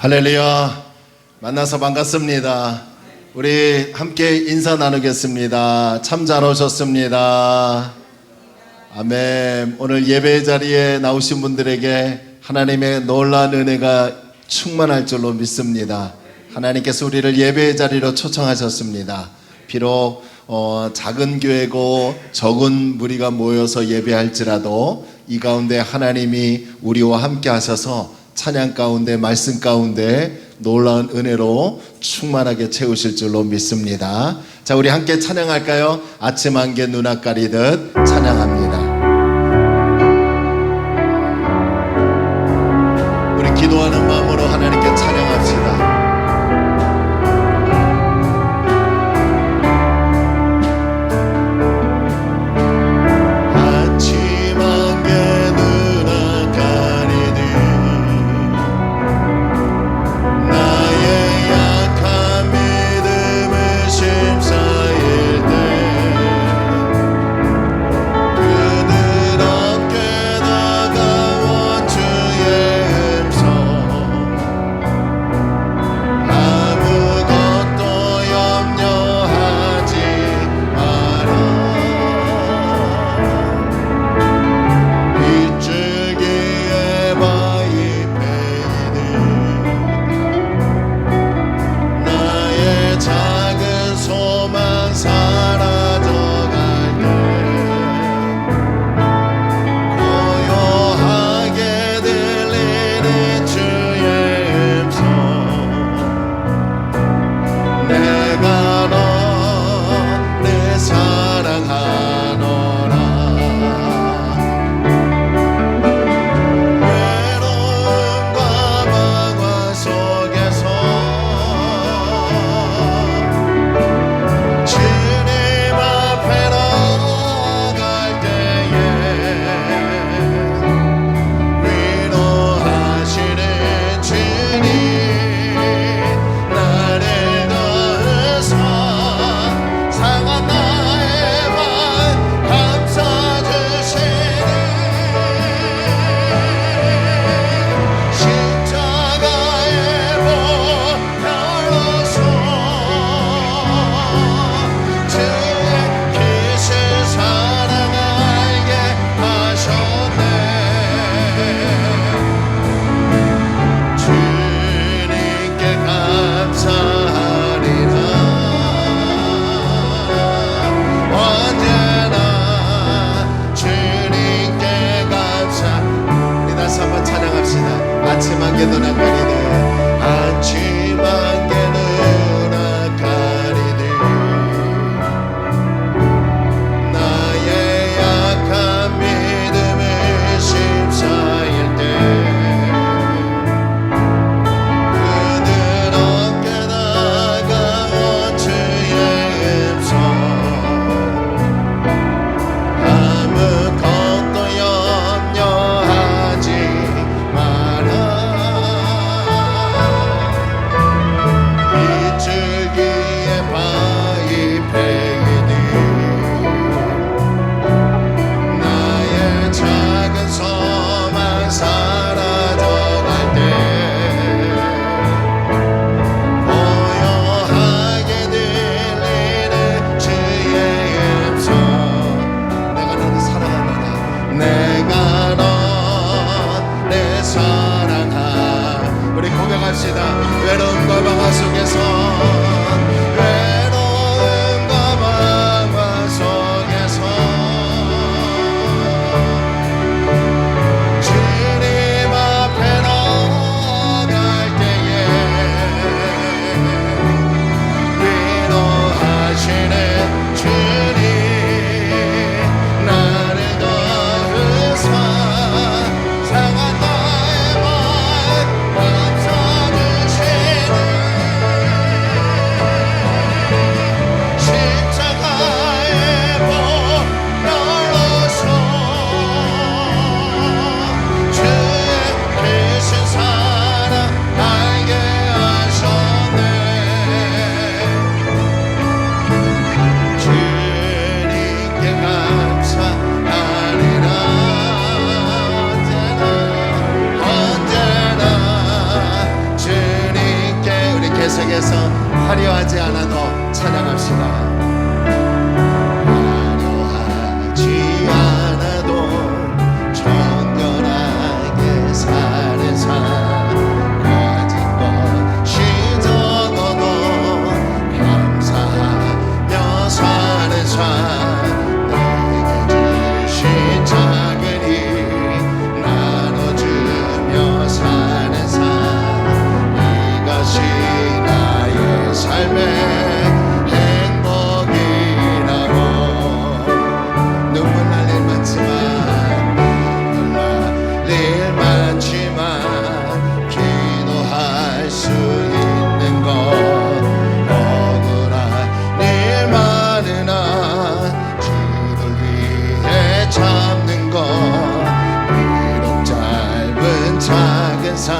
할렐루야. 만나서 반갑습니다. 우리 함께 인사 나누겠습니다. 참 잘 오셨습니다. 아멘. 오늘 예배 자리에 나오신 분들에게 하나님의 놀라운 은혜가 충만할 줄로 믿습니다. 하나님께서 우리를 예배 자리로 초청하셨습니다. 비록 작은 교회고 적은 무리가 모여서 예배할지라도 이 가운데 하나님이 우리와 함께 하셔서 찬양 가운데 말씀 가운데 놀라운 은혜로 충만하게 채우실 줄로 믿습니다. 자, 우리 함께 찬양할까요? 아침 안개 눈앞 가리듯 찬양합니다. 우리 기도하는 마음으로 하나님께 찬양합시다. 그 화려하지 않아도 찬양합시다. 화려하지 않아도 정결하게 사는 삶 가진 것이 적어도 감사하며 사는 삶 내게 주신 작은 일 나눠주며 사는 삶 이것이 나의 삶의 행복이라고. 눈물 날 일 많지만 기도할 수 있는 것 억울한 일 많으나 주를 위해 참는 것 비록 짧은 작은 삶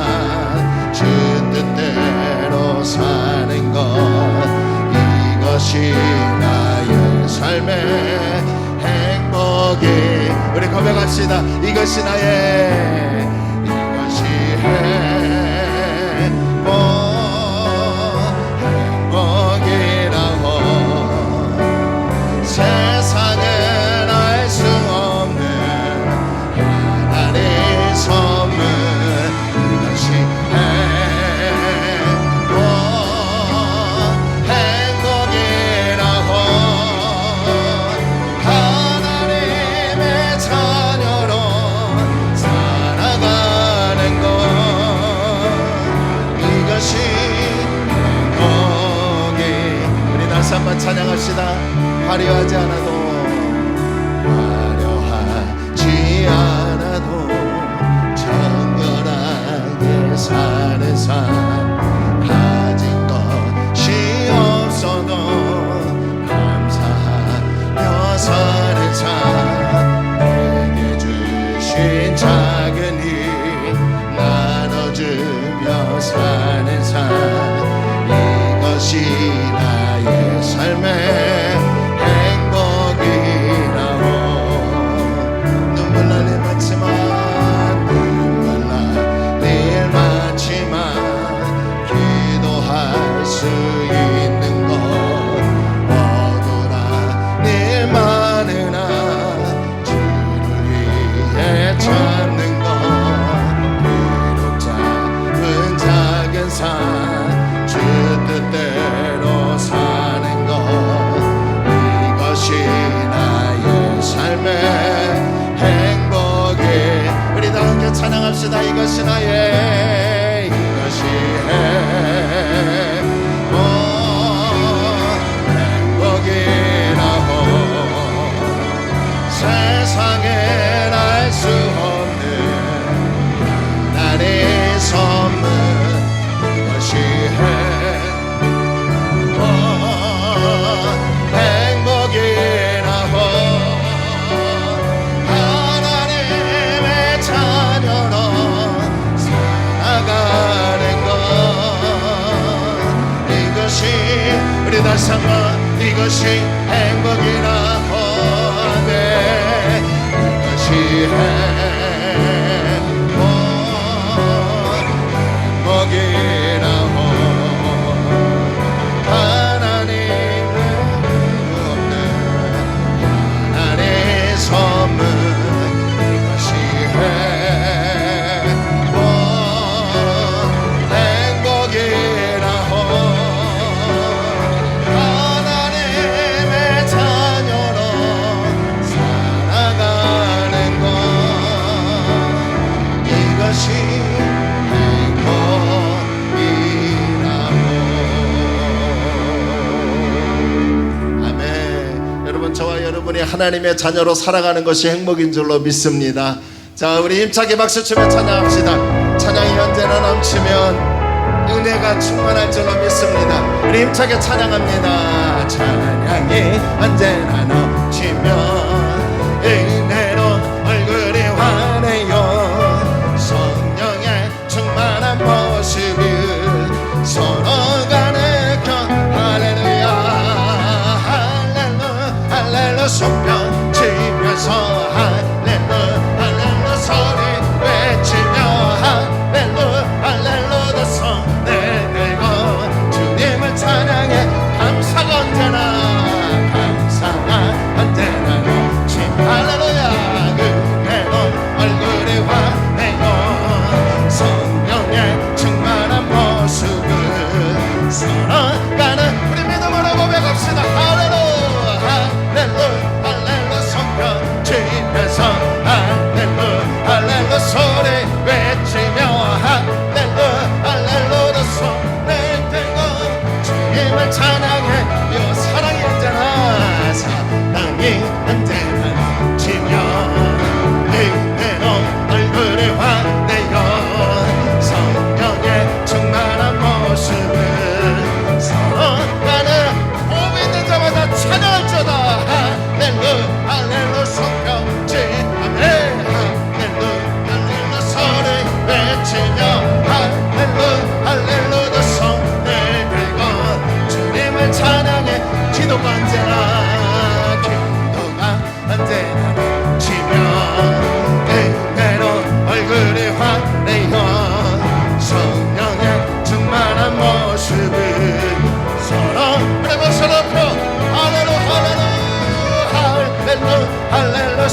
주 뜻대로 사는 것 이것이 나의 삶의 행복이. 우리 고백합시다. 이것이 나의 행복이라고. 세상에 알 수 없는 하나님의 선물 이것이 행복이라고. 하나님의 자녀로 살아가는 것 이것이 행복이. 우리 다시 한번 찬양합시다. 화려하지 않아도 정결하게 사는 삶 가진 것이 없어도 감사하며 사는 삶 내게 주신 작은 일 나눠주며 사는 삶 이것이 나의 삶의 행복이라고. 눈물 날 일 많지만 기도할 수 있는 것 억울한 일 많으나 주를 위해 참는 것 비록 짧은 작은 삶 주 뜻대로 사는 것 이것이 나의 삶의 행복이. 우리 다 함께 찬양합시다. 이것이 나의 행복이라고. 세상에 알 수 없는 나의 선물 이것이 행복이라고. 하나님의 자녀로 살아가는 것 이것이. 우리 다시 한번 이것이 행복이라고 하네. 이것이 행복이라고. 하나님의 없는 하나의 선물 이것이 행복이라고. 하나님의 자녀로 살아가는 것 이것이 행복이라고. 아멘. 여러분 저와 여러분이 하나님의 자녀로 살아가는 것이 행복인 줄로 믿습니다. 자, 우리 힘차게 박수치며 찬양합시다. 찬양이 언제나 넘치면 은혜가 충만할 줄로 믿습니다. 우리 힘차게 찬양합니다. 찬양이 언제나 넘치면 은혜로 얼굴이 환해요. 성령의 충만한 모습을 서로가 느껴. 할렐루야 할렐루야 할렐루야 손뼉 치면서 할렐루야 할렐루야 소리 외치며 할렐루야 할렐루야 손 내밀고 주님을 찬양해.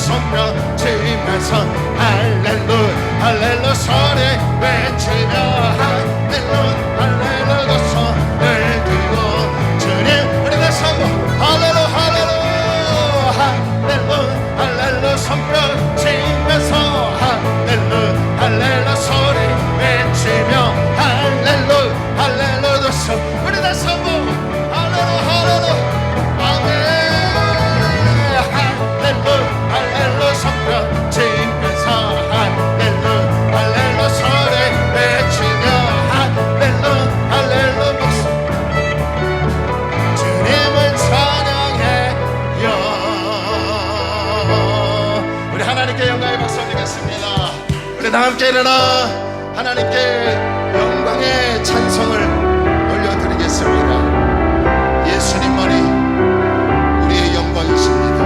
손뼉 치면서 할렐루야 할렐루야 소리 외치며 할렐루야 할렐루야 손을 들고 주님 우리가 사고 할렐루야 할렐루야 할렐루야 할렐루야 손뼉 치면서 할렐루야 할렐루야 소리 외치며 할렐루야 할렐루야 손 우리 다 사고 할렐루야 할렐루야 할렐루야 손뼉 치면서 할렐루야 할렐루야 소리 외치며 할렐루야 할렐루야 주님을 찬양해요. 우리 하나님께 영광의 박수 드리겠습니다. 우리 다 함께 일어나 하나님께 영광의 찬송을 올려드리겠습니다. 예수님만이 우리의 영광이십니다.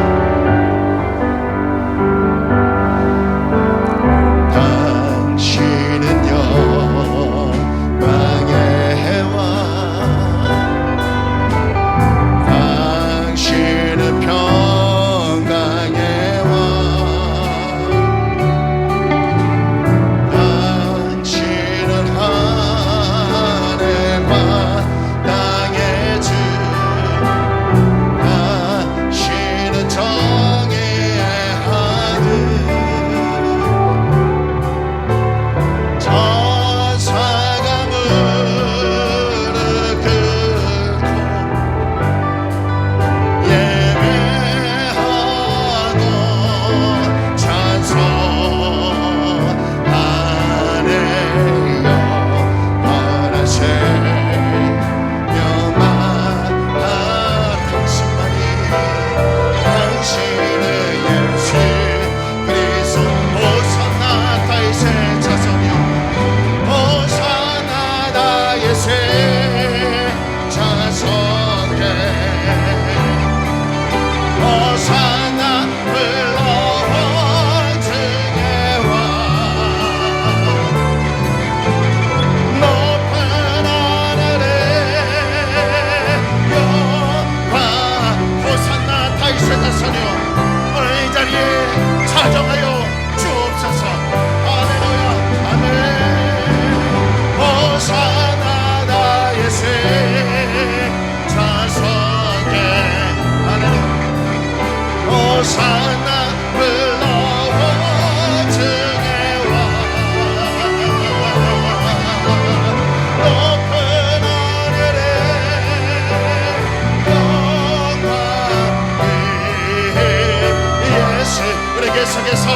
계속해서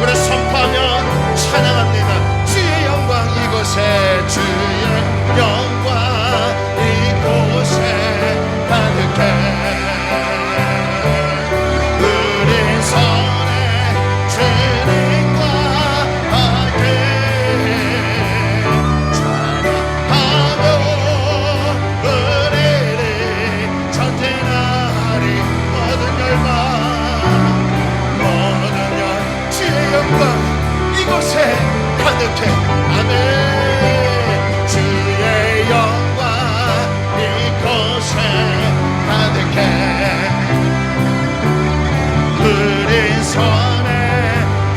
우리 선포하며 찬양합니다. 주의 영광 이곳에 주의 영광 이곳에 가득해 우리 손에 주님과 함께 찬양하며 우리를 전진하리 모든 열방 이곳에 가득해 아멘 주의 영광 이곳에 가득해 우리 손에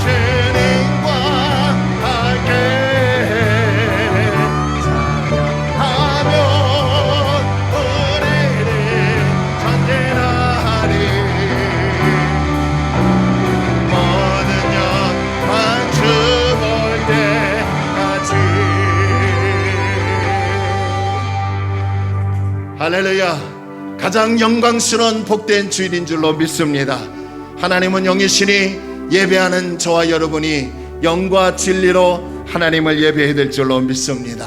주님과 함께 찬양하며 우리를 전진하리 할렐루야. 가장 영광스러운 복된 주일인 줄로 믿습니다. 하나님은 영이시니 예배하는 저와 여러분이 영과 진리로 하나님을 예배해야 될 줄로 믿습니다.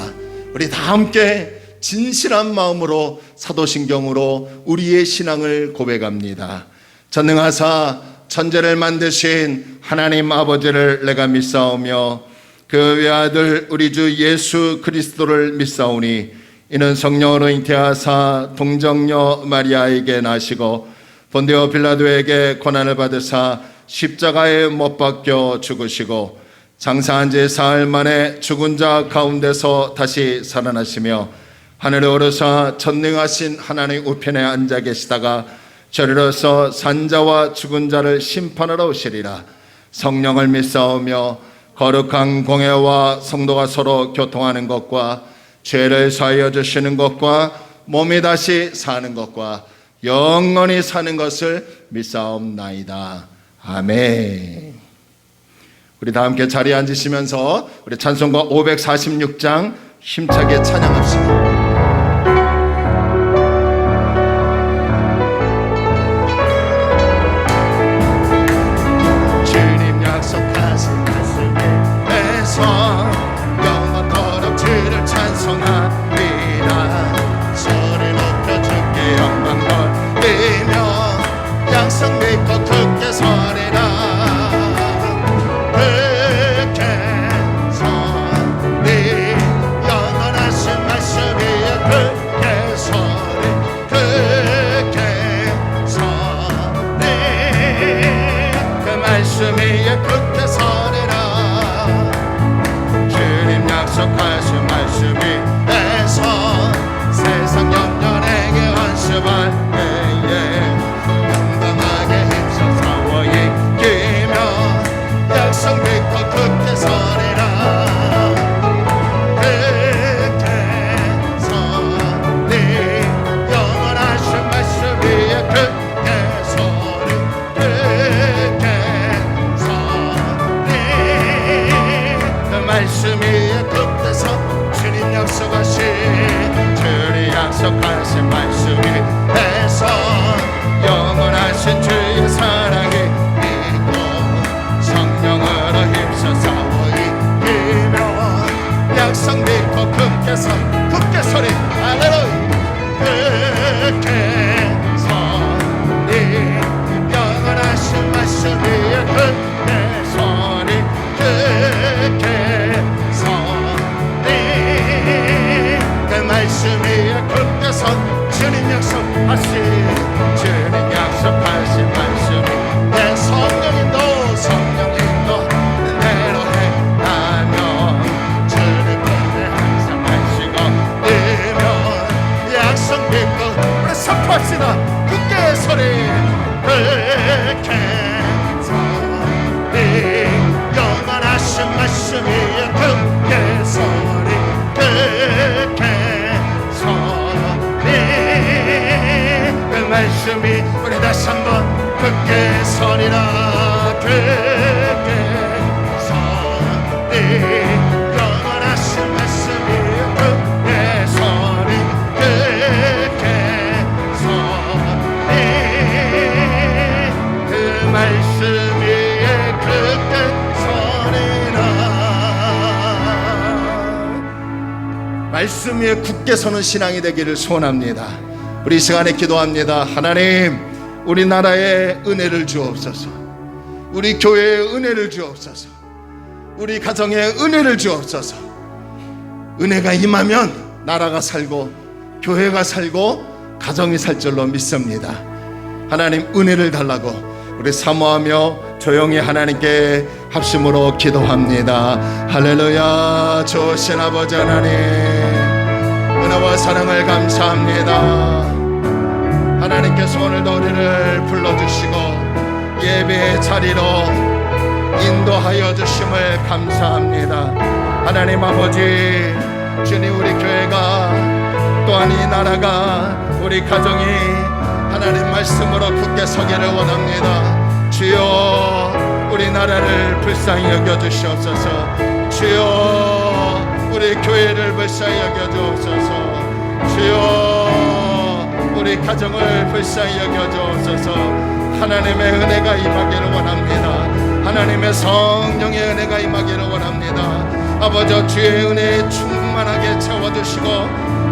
우리 다 함께 진실한 마음으로 사도신경으로 우리의 신앙을 고백합니다. 전능하사 천지를 만드신 하나님 아버지를 내가 믿사오며 그 외아들 우리 주 예수 그리스도를 믿사오니 이는 성령으로 잉태하사 동정녀 마리아에게 나시고 본디오 빌라도에게 고난을 받으사 십자가에 못 박혀 죽으시고 장사한 지 사흘 만에 죽은 자 가운데서 다시 살아나시며 하늘에 오르사 전능하신 하나님 우편에 앉아 계시다가 저리로서 산자와 죽은 자를 심판하러 오시리라. 성령을 믿사오며 거룩한 공회와 성도가 서로 교통하는 것과 죄를 사하여 주시는 것과 몸이 다시 사는 것과 영원히 사는 것을 믿사옵나이다. 아멘. 우리 다 함께 자리에 앉으시면서 우리 찬송가 546장 힘차게 찬양합시다. 영원토록 주를 찬송하리라. 소리 높여 주께 영광 돌리며 양성 믿고 굳게 서리라. 굳게 서리 영원하신 말씀 위에 굳게 서리. 굳게 서리 그 말씀 위에 굳게 서리라. 약속하신 말씀 위에서 세상 염려에게 안심할 때에 당당하게 힘써 싸워 이기며 약속 믿고 굳게 서리라. 굳게 서리 영원하신 말씀 위에 굳게 서리. 굳게 서리 그 말씀 위에 주님 약속하신 말씀이 해서 영원하신 주의 사랑이 있고 성령으로 힘써 싸워 이기며 약속 믿고 굳게 서리. 할렐루야. 굳게 서리 영원하신 말씀 위에 굳게 서리. 굳게 그 말씀 위에 굳게 선 주님 약속하신 말씀이 내 성령 인도 내로 행하며 주님 곁에 항상 하시고 이면 약속 믿고 우리 선포합시다. 굳게 서리. 굳게 서리 영원하신 말씀 위에 굳게 서리. 굳게 서리 그 말씀이 우리 다시 한번 굳게 서리라. 굳게 서리 영원하신 말씀이 굳게 서리. 굳게 서리 그 말씀 위에 굳게 서리라. 말씀 위에 굳게 서는 신앙이 되기를 소원합니다. 우리 이 시간에 기도합니다. 하나님, 우리나라에 은혜를 주옵소서. 우리 교회에 은혜를 주옵소서. 우리 가정에 은혜를 주옵소서. 은혜가 임하면 나라가 살고 교회가 살고 가정이 살 줄로 믿습니다. 하나님, 은혜를 달라고 우리 사모하며 조용히 하나님께 합심으로 기도합니다. 할렐루야. 좋으신 아버지 하나님, 은혜와 사랑을 감사합니다. 하나님께서 오늘도 우리를 불러주시고 예배의 자리로 인도하여 주심을 감사합니다. 하나님 아버지, 주님, 우리 교회가 또한 이 나라가 우리 가정이 하나님 말씀으로 굳게 서기를 원합니다. 주여, 우리나라를 불쌍히 여겨주시옵소서. 주여, 우리 교회를 불쌍히 여겨주옵소서. 주여, 우리 가정을 불쌍히 여겨주옵소서. 하나님의 은혜가 임하기를 원합니다. 하나님의 성령의 은혜가 임하기를 원합니다. 아버지, 주의 은혜에 충만하게 채워주시고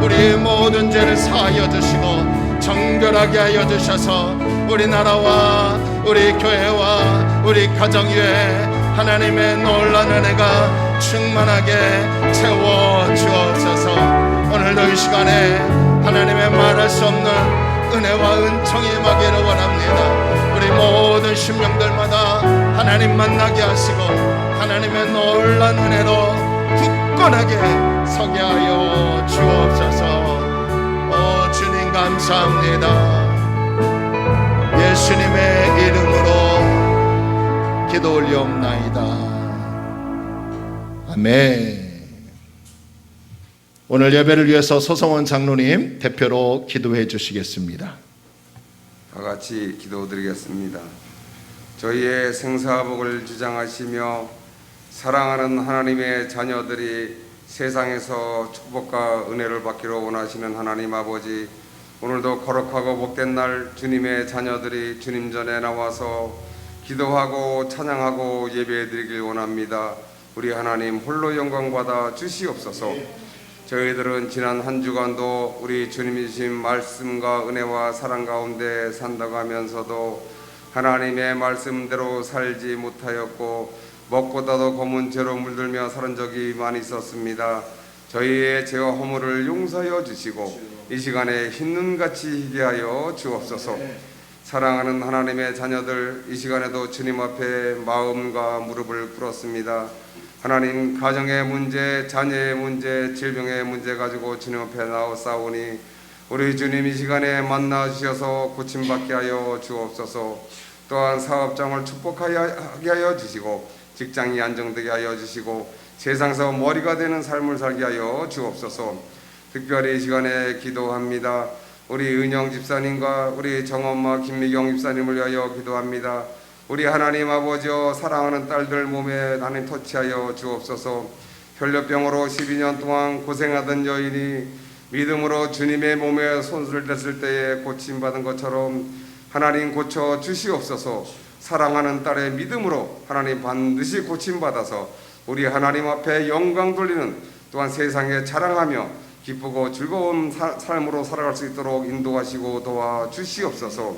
우리 모든 죄를 사하여 주시고 정결하게 하여 주셔서 우리나라와 우리 교회와 우리 가정 위에 하나님의 놀라운 은혜가 충만하게 채워 주옵소서. 오늘도 이 시간에 하나님의 말할 수 없는 은혜와 은총이 임하기를 원합니다. 우리 모든 심령들마다 하나님 만나게 하시고 하나님의 놀라운 은혜로 굳건하게 서게 하여 주옵소서. 오 주님, 감사합니다. 예수님의 이름으로 기도 올리옵나이다. 아멘. 오늘 예배를 위해서 소성원 장로님 대표로 기도해 주시겠습니다. 다 같이 기도드리겠습니다. 저희의 생사복을 주장하시며 사랑하는 하나님의 자녀들이 세상에서 축복과 은혜를 받기로 원하시는 하나님 아버지, 오늘도 거룩하고 복된 날 주님의 자녀들이 주님 전에 나와서 기도하고 찬양하고 예배드리길 원합니다. 우리 하나님 홀로 영광 받아 주시옵소서. 저희들은 지난 한 주간도 우리 주님이 주신 말씀과 은혜와 사랑 가운데 산다고 하면서도 하나님의 말씀대로 살지 못하였고 먹고다도 검은 죄로 물들며 살은 적이 많이 있었습니다. 저희의 죄와 허물을 용서하여 주시고 이 시간에 흰눈같이 희게 하여 주옵소서. 사랑하는 하나님의 자녀들, 이 시간에도 주님 앞에 마음과 무릎을 꿇었습니다. 하나님, 가정의 문제, 자녀의 문제, 질병의 문제 가지고 주님 앞에 나오사오니 우리 주님 이 시간에 만나 주셔서 고침받게 하여 주옵소서. 또한 사업장을 축복하게 하여 주시고 직장이 안정되게 하여 주시고 세상에서 머리가 되는 삶을 살게 하여 주옵소서. 특별히 이 시간에 기도합니다. 우리 은영 집사님과 우리 정엄마 김미경 집사님을 위하여 기도합니다. 우리 하나님 아버지여, 사랑하는 딸들 몸에 하나님 터치하여 주옵소서. 혈뇨병으로 12년 동안 고생하던 여인이 믿음으로 주님의 몸에 손을 댔을 때에 고침받은 것처럼 하나님 고쳐 주시옵소서. 사랑하는 딸의 믿음으로 하나님 반드시 고침받아서 우리 하나님 앞에 영광 돌리는, 또한 세상에 자랑하며 기쁘고 즐거운 삶으로 살아갈 수 있도록 인도하시고 도와주시옵소서.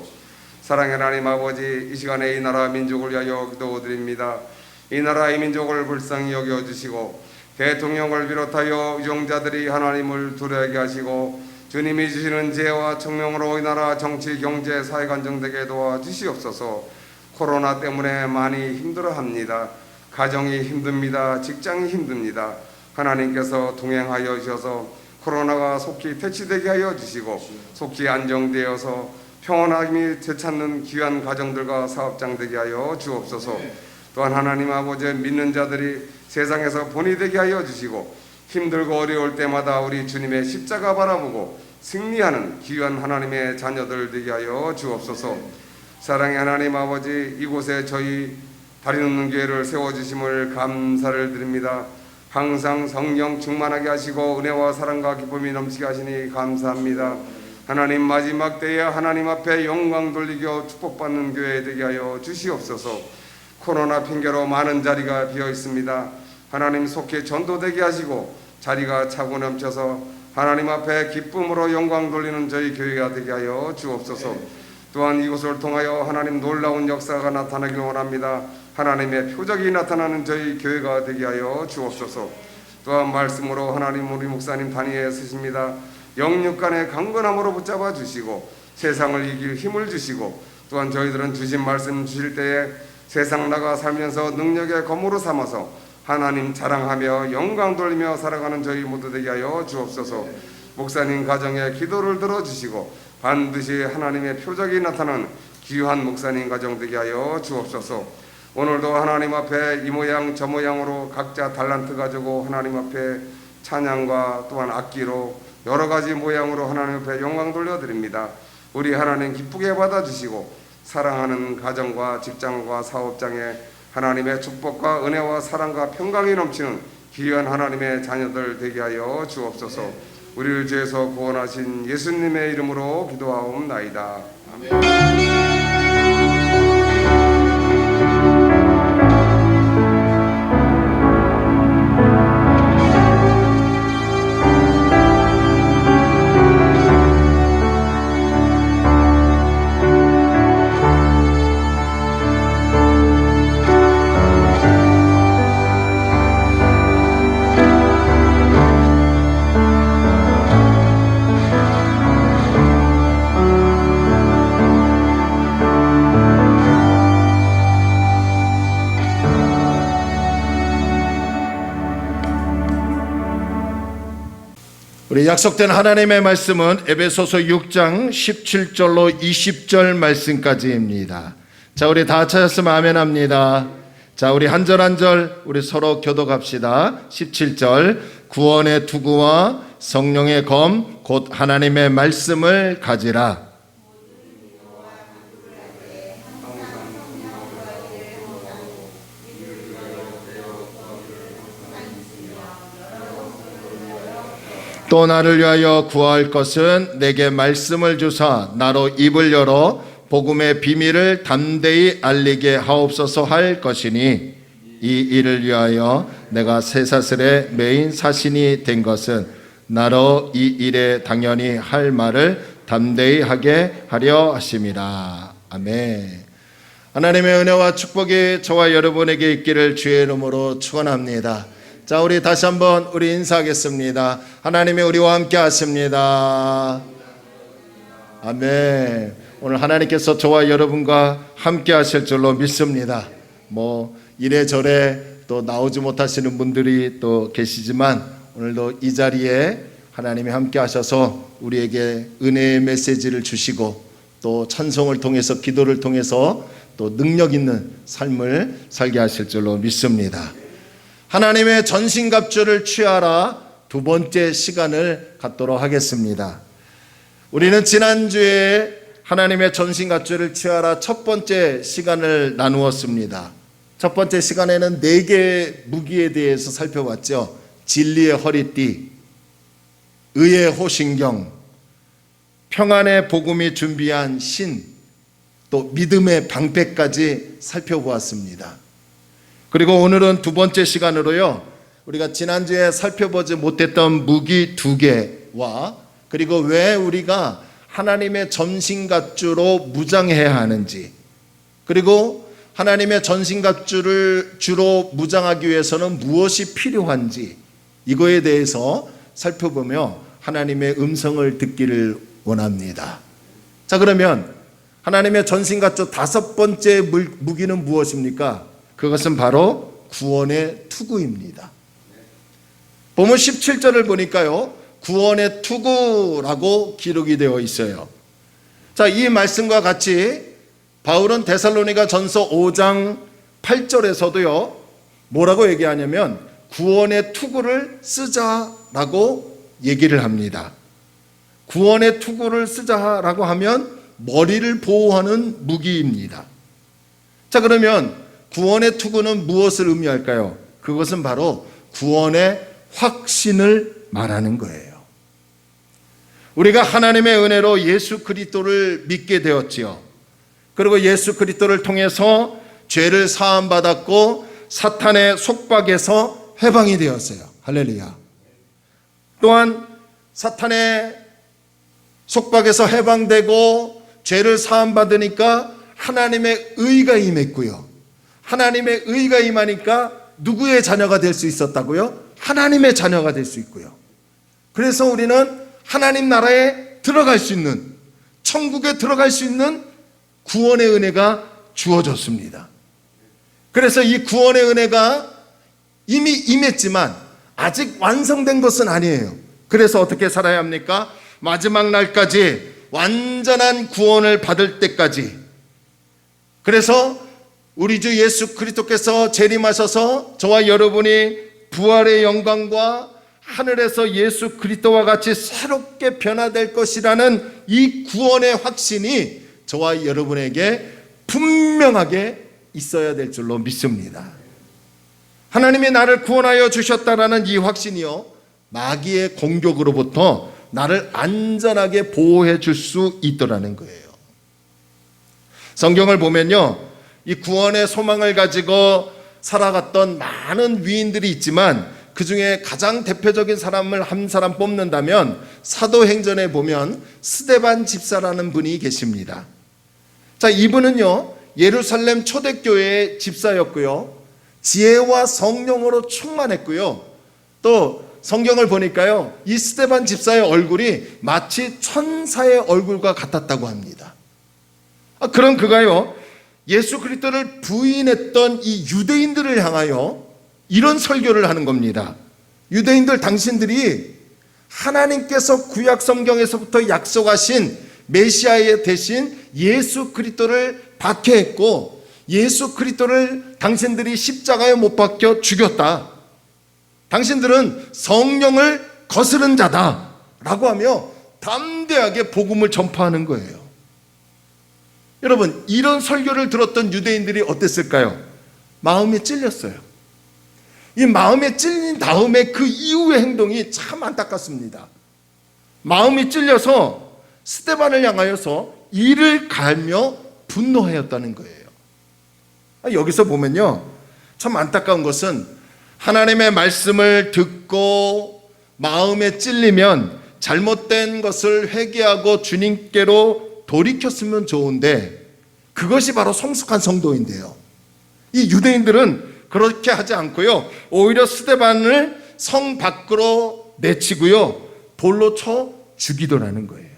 사랑의 하나님 아버지, 이 시간에 이 나라 민족을 위하여 기도드립니다. 이 나라의 민족을 불쌍히 여겨주시고 대통령을 비롯하여 유종자들이 하나님을 두려워하게 하시고 주님이 주시는 지혜와 청명으로 이 나라 정치, 경제, 사회가 안정되게 도와주시옵소서. 코로나 때문에 많이 힘들어합니다. 가정이 힘듭니다. 직장이 힘듭니다. 하나님께서 동행하여 주셔서 코로나가 속히 퇴치되게 하여 주시고 속히 안정되어서 평온함이 되찾는 귀한 가정들과 사업장 되게 하여 주옵소서. 또한 하나님 아버지, 믿는 자들이 세상에서 본이 되게 하여 주시고 힘들고 어려울 때마다 우리 주님의 십자가 바라보고 승리하는 귀한 하나님의 자녀들 되게 하여 주옵소서. 사랑의 하나님 아버지, 이곳에 저희 다리 놓는 교회를 세워주심을 감사를 드립니다. 항상 성령 충만하게 하시고 은혜와 사랑과 기쁨이 넘치게 하시니 감사합니다. 하나님, 마지막 때에 하나님 앞에 영광 돌리고 축복받는 교회 되게 하여 주시옵소서. 코로나 핑계로 많은 자리가 비어 있습니다. 하나님, 속히 전도되게 하시고 자리가 차고 넘쳐서 하나님 앞에 기쁨으로 영광 돌리는 저희 교회가 되게 하여 주옵소서. 또한 이곳을 통하여 하나님 놀라운 역사가 나타나길 원합니다. 하나님의 표적이 나타나는 저희 교회가 되게 하여 주옵소서. 또한 말씀으로 하나님 우리 목사님 단위에 쓰십니다. 영육간의 강건함으로 붙잡아 주시고 세상을 이길 힘을 주시고, 또한 저희들은 주신 말씀 주실 때에 세상 나가 살면서 능력의 검으로 삼아서 하나님 자랑하며 영광 돌리며 살아가는 저희 모두 되게 하여 주옵소서. 목사님 가정에 기도를 들어주시고 반드시 하나님의 표적이 나타나는 귀한 목사님 가정 되게 하여 주옵소서. 오늘도 하나님 앞에 이 모양 저 모양으로 각자 달란트 가지고 하나님 앞에 찬양과 또한 악기로 여러 가지 모양으로 하나님 앞에 영광 돌려드립니다. 우리 하나님 기쁘게 받아주시고 사랑하는 가정과 직장과 사업장에 하나님의 축복과 은혜와 사랑과 평강이 넘치는 귀한 하나님의 자녀들 되게 하여 주옵소서. 우리를 죄에서 구원하신 예수님의 이름으로 기도하옵나이다. 아멘. 우리 약속된 하나님의 말씀은 에베소서 6장 17절로 20절 말씀까지입니다. 자, 우리 다 찾았으면 아멘 합니다. 자, 우리 한 절 한 절 우리 서로 교독합시다. 17절 구원의 투구와 성령의 검 곧 하나님의 말씀을 가지라. 또 나를 위하여 구할 것은 내게 말씀을 주사 나로 입을 열어 복음의 비밀을 담대히 알리게 하옵소서 할 것이니 이 일을 위하여 내가 쇠사슬에 매인 사신이 된 것은 나로 이 일에 당연히 할 말을 담대히 하게 하려 하심이라. 아멘. 하나님의 은혜와 축복이 저와 여러분에게 있기를 주의 이름으로 축원합니다. 자, 우리 다시 한번 우리 인사하겠습니다. 하나님이 우리와 함께 하십니다. 아멘. 오늘 하나님께서 저와 여러분과 함께 하실 줄로 믿습니다. 이래저래 또 나오지 못하시는 분들이 또 계시지만 오늘도 이 자리에 하나님이 함께 하셔서 우리에게 은혜의 메시지를 주시고 또 찬송을 통해서 기도를 통해서 또 능력 있는 삶을 살게 하실 줄로 믿습니다. 하나님의 전신갑주를 취하라 두 번째 시간을 갖도록 하겠습니다. 우리는 지난주에 하나님의 전신갑주를 취하라 첫 번째 시간을 나누었습니다. 첫 번째 시간에는 4개의 무기에 대해서 살펴봤죠. 진리의 허리띠, 의의 호신경, 평안의 복음이 준비한 신, 또 믿음의 방패까지 살펴보았습니다. 그리고 오늘은 두 번째 시간으로요, 우리가 지난주에 살펴보지 못했던 무기 2개와 그리고 왜 우리가 하나님의 전신갑주로 무장해야 하는지, 그리고 하나님의 전신갑주를 주로 무장하기 위해서는 무엇이 필요한지, 이거에 대해서 살펴보며 하나님의 음성을 듣기를 원합니다. 자, 그러면 하나님의 전신갑주 5번째 무기는 무엇입니까? 그것은 바로 구원의 투구입니다. 보면 17절을 보니까요, 구원의 투구라고 기록이 되어 있어요. 자, 이 말씀과 같이 바울은 데살로니가 전서 5장 8절에서도요, 뭐라고 얘기하냐면 구원의 투구를 쓰자라고 얘기를 합니다. 구원의 투구를 쓰자라고 하면 머리를 보호하는 무기입니다. 자, 그러면 구원의 투구는 무엇을 의미할까요? 그것은 바로 구원의 확신을 말하는 거예요. 우리가 하나님의 은혜로 예수 그리스도를 믿게 되었지요. 그리고 예수 그리스도를 통해서 죄를 사함 받았고 사탄의 속박에서 해방이 되었어요. 할렐루야. 또한 사탄의 속박에서 해방되고 죄를 사함 받으니까 하나님의 의가 임했고요. 하나님의 의가 임하니까 누구의 자녀가 될 수 있었다고요? 하나님의 자녀가 될 수 있고요. 그래서 우리는 하나님 나라에 들어갈 수 있는, 천국에 들어갈 수 있는 구원의 은혜가 주어졌습니다. 그래서 이 구원의 은혜가 이미 임했지만 아직 완성된 것은 아니에요. 그래서 어떻게 살아야 합니까? 마지막 날까지 완전한 구원을 받을 때까지. 그래서 우리 주 예수 그리스도께서 재림하셔서 저와 여러분이 부활의 영광과 하늘에서 예수 그리스도와 같이 새롭게 변화될 것이라는 이 구원의 확신이 저와 여러분에게 분명하게 있어야 될 줄로 믿습니다. 하나님이 나를 구원하여 주셨다라는 이 확신이요, 마귀의 공격으로부터 나를 안전하게 보호해 줄 수 있더라는 거예요. 성경을 보면요, 이 구원의 소망을 가지고 살아갔던 많은 위인들이 있지만 그 중에 가장 대표적인 사람을 한 사람 뽑는다면 사도행전에 보면 스데반 집사라는 분이 계십니다. 자, 이분은요, 예루살렘 초대교회의 집사였고요, 지혜와 성령으로 충만했고요, 또 성경을 보니까요, 이 스데반 집사의 얼굴이 마치 천사의 얼굴과 같았다고 합니다. 그럼 그가요, 예수 그리스도를 부인했던 이 유대인들을 향하여 이런 설교를 하는 겁니다. 유대인들, 당신들이 하나님께서 구약 성경에서부터 약속하신 메시아의 대신 예수 그리스도를 박해했고 예수 그리스도를 당신들이 십자가에 못 박혀 죽였다. 당신들은 성령을 거스른 자다 라고 하며 담대하게 복음을 전파하는 거예요. 여러분, 이런 설교를 들었던 유대인들이 어땠을까요? 마음에 찔렸어요. 이 마음에 찔린 다음에 그 이후의 행동이 참 안타깝습니다. 마음이 찔려서 스데반을 향하여서 이를 갈며 분노하였다는 거예요. 여기서 보면요, 참 안타까운 것은 하나님의 말씀을 듣고 마음에 찔리면 잘못된 것을 회개하고 주님께로 돌이켰으면 좋은데 그것이 바로 성숙한 성도인데요. 이 유대인들은 그렇게 하지 않고요, 오히려 스데반을 성 밖으로 내치고요, 돌로 쳐 죽이더라는 거예요.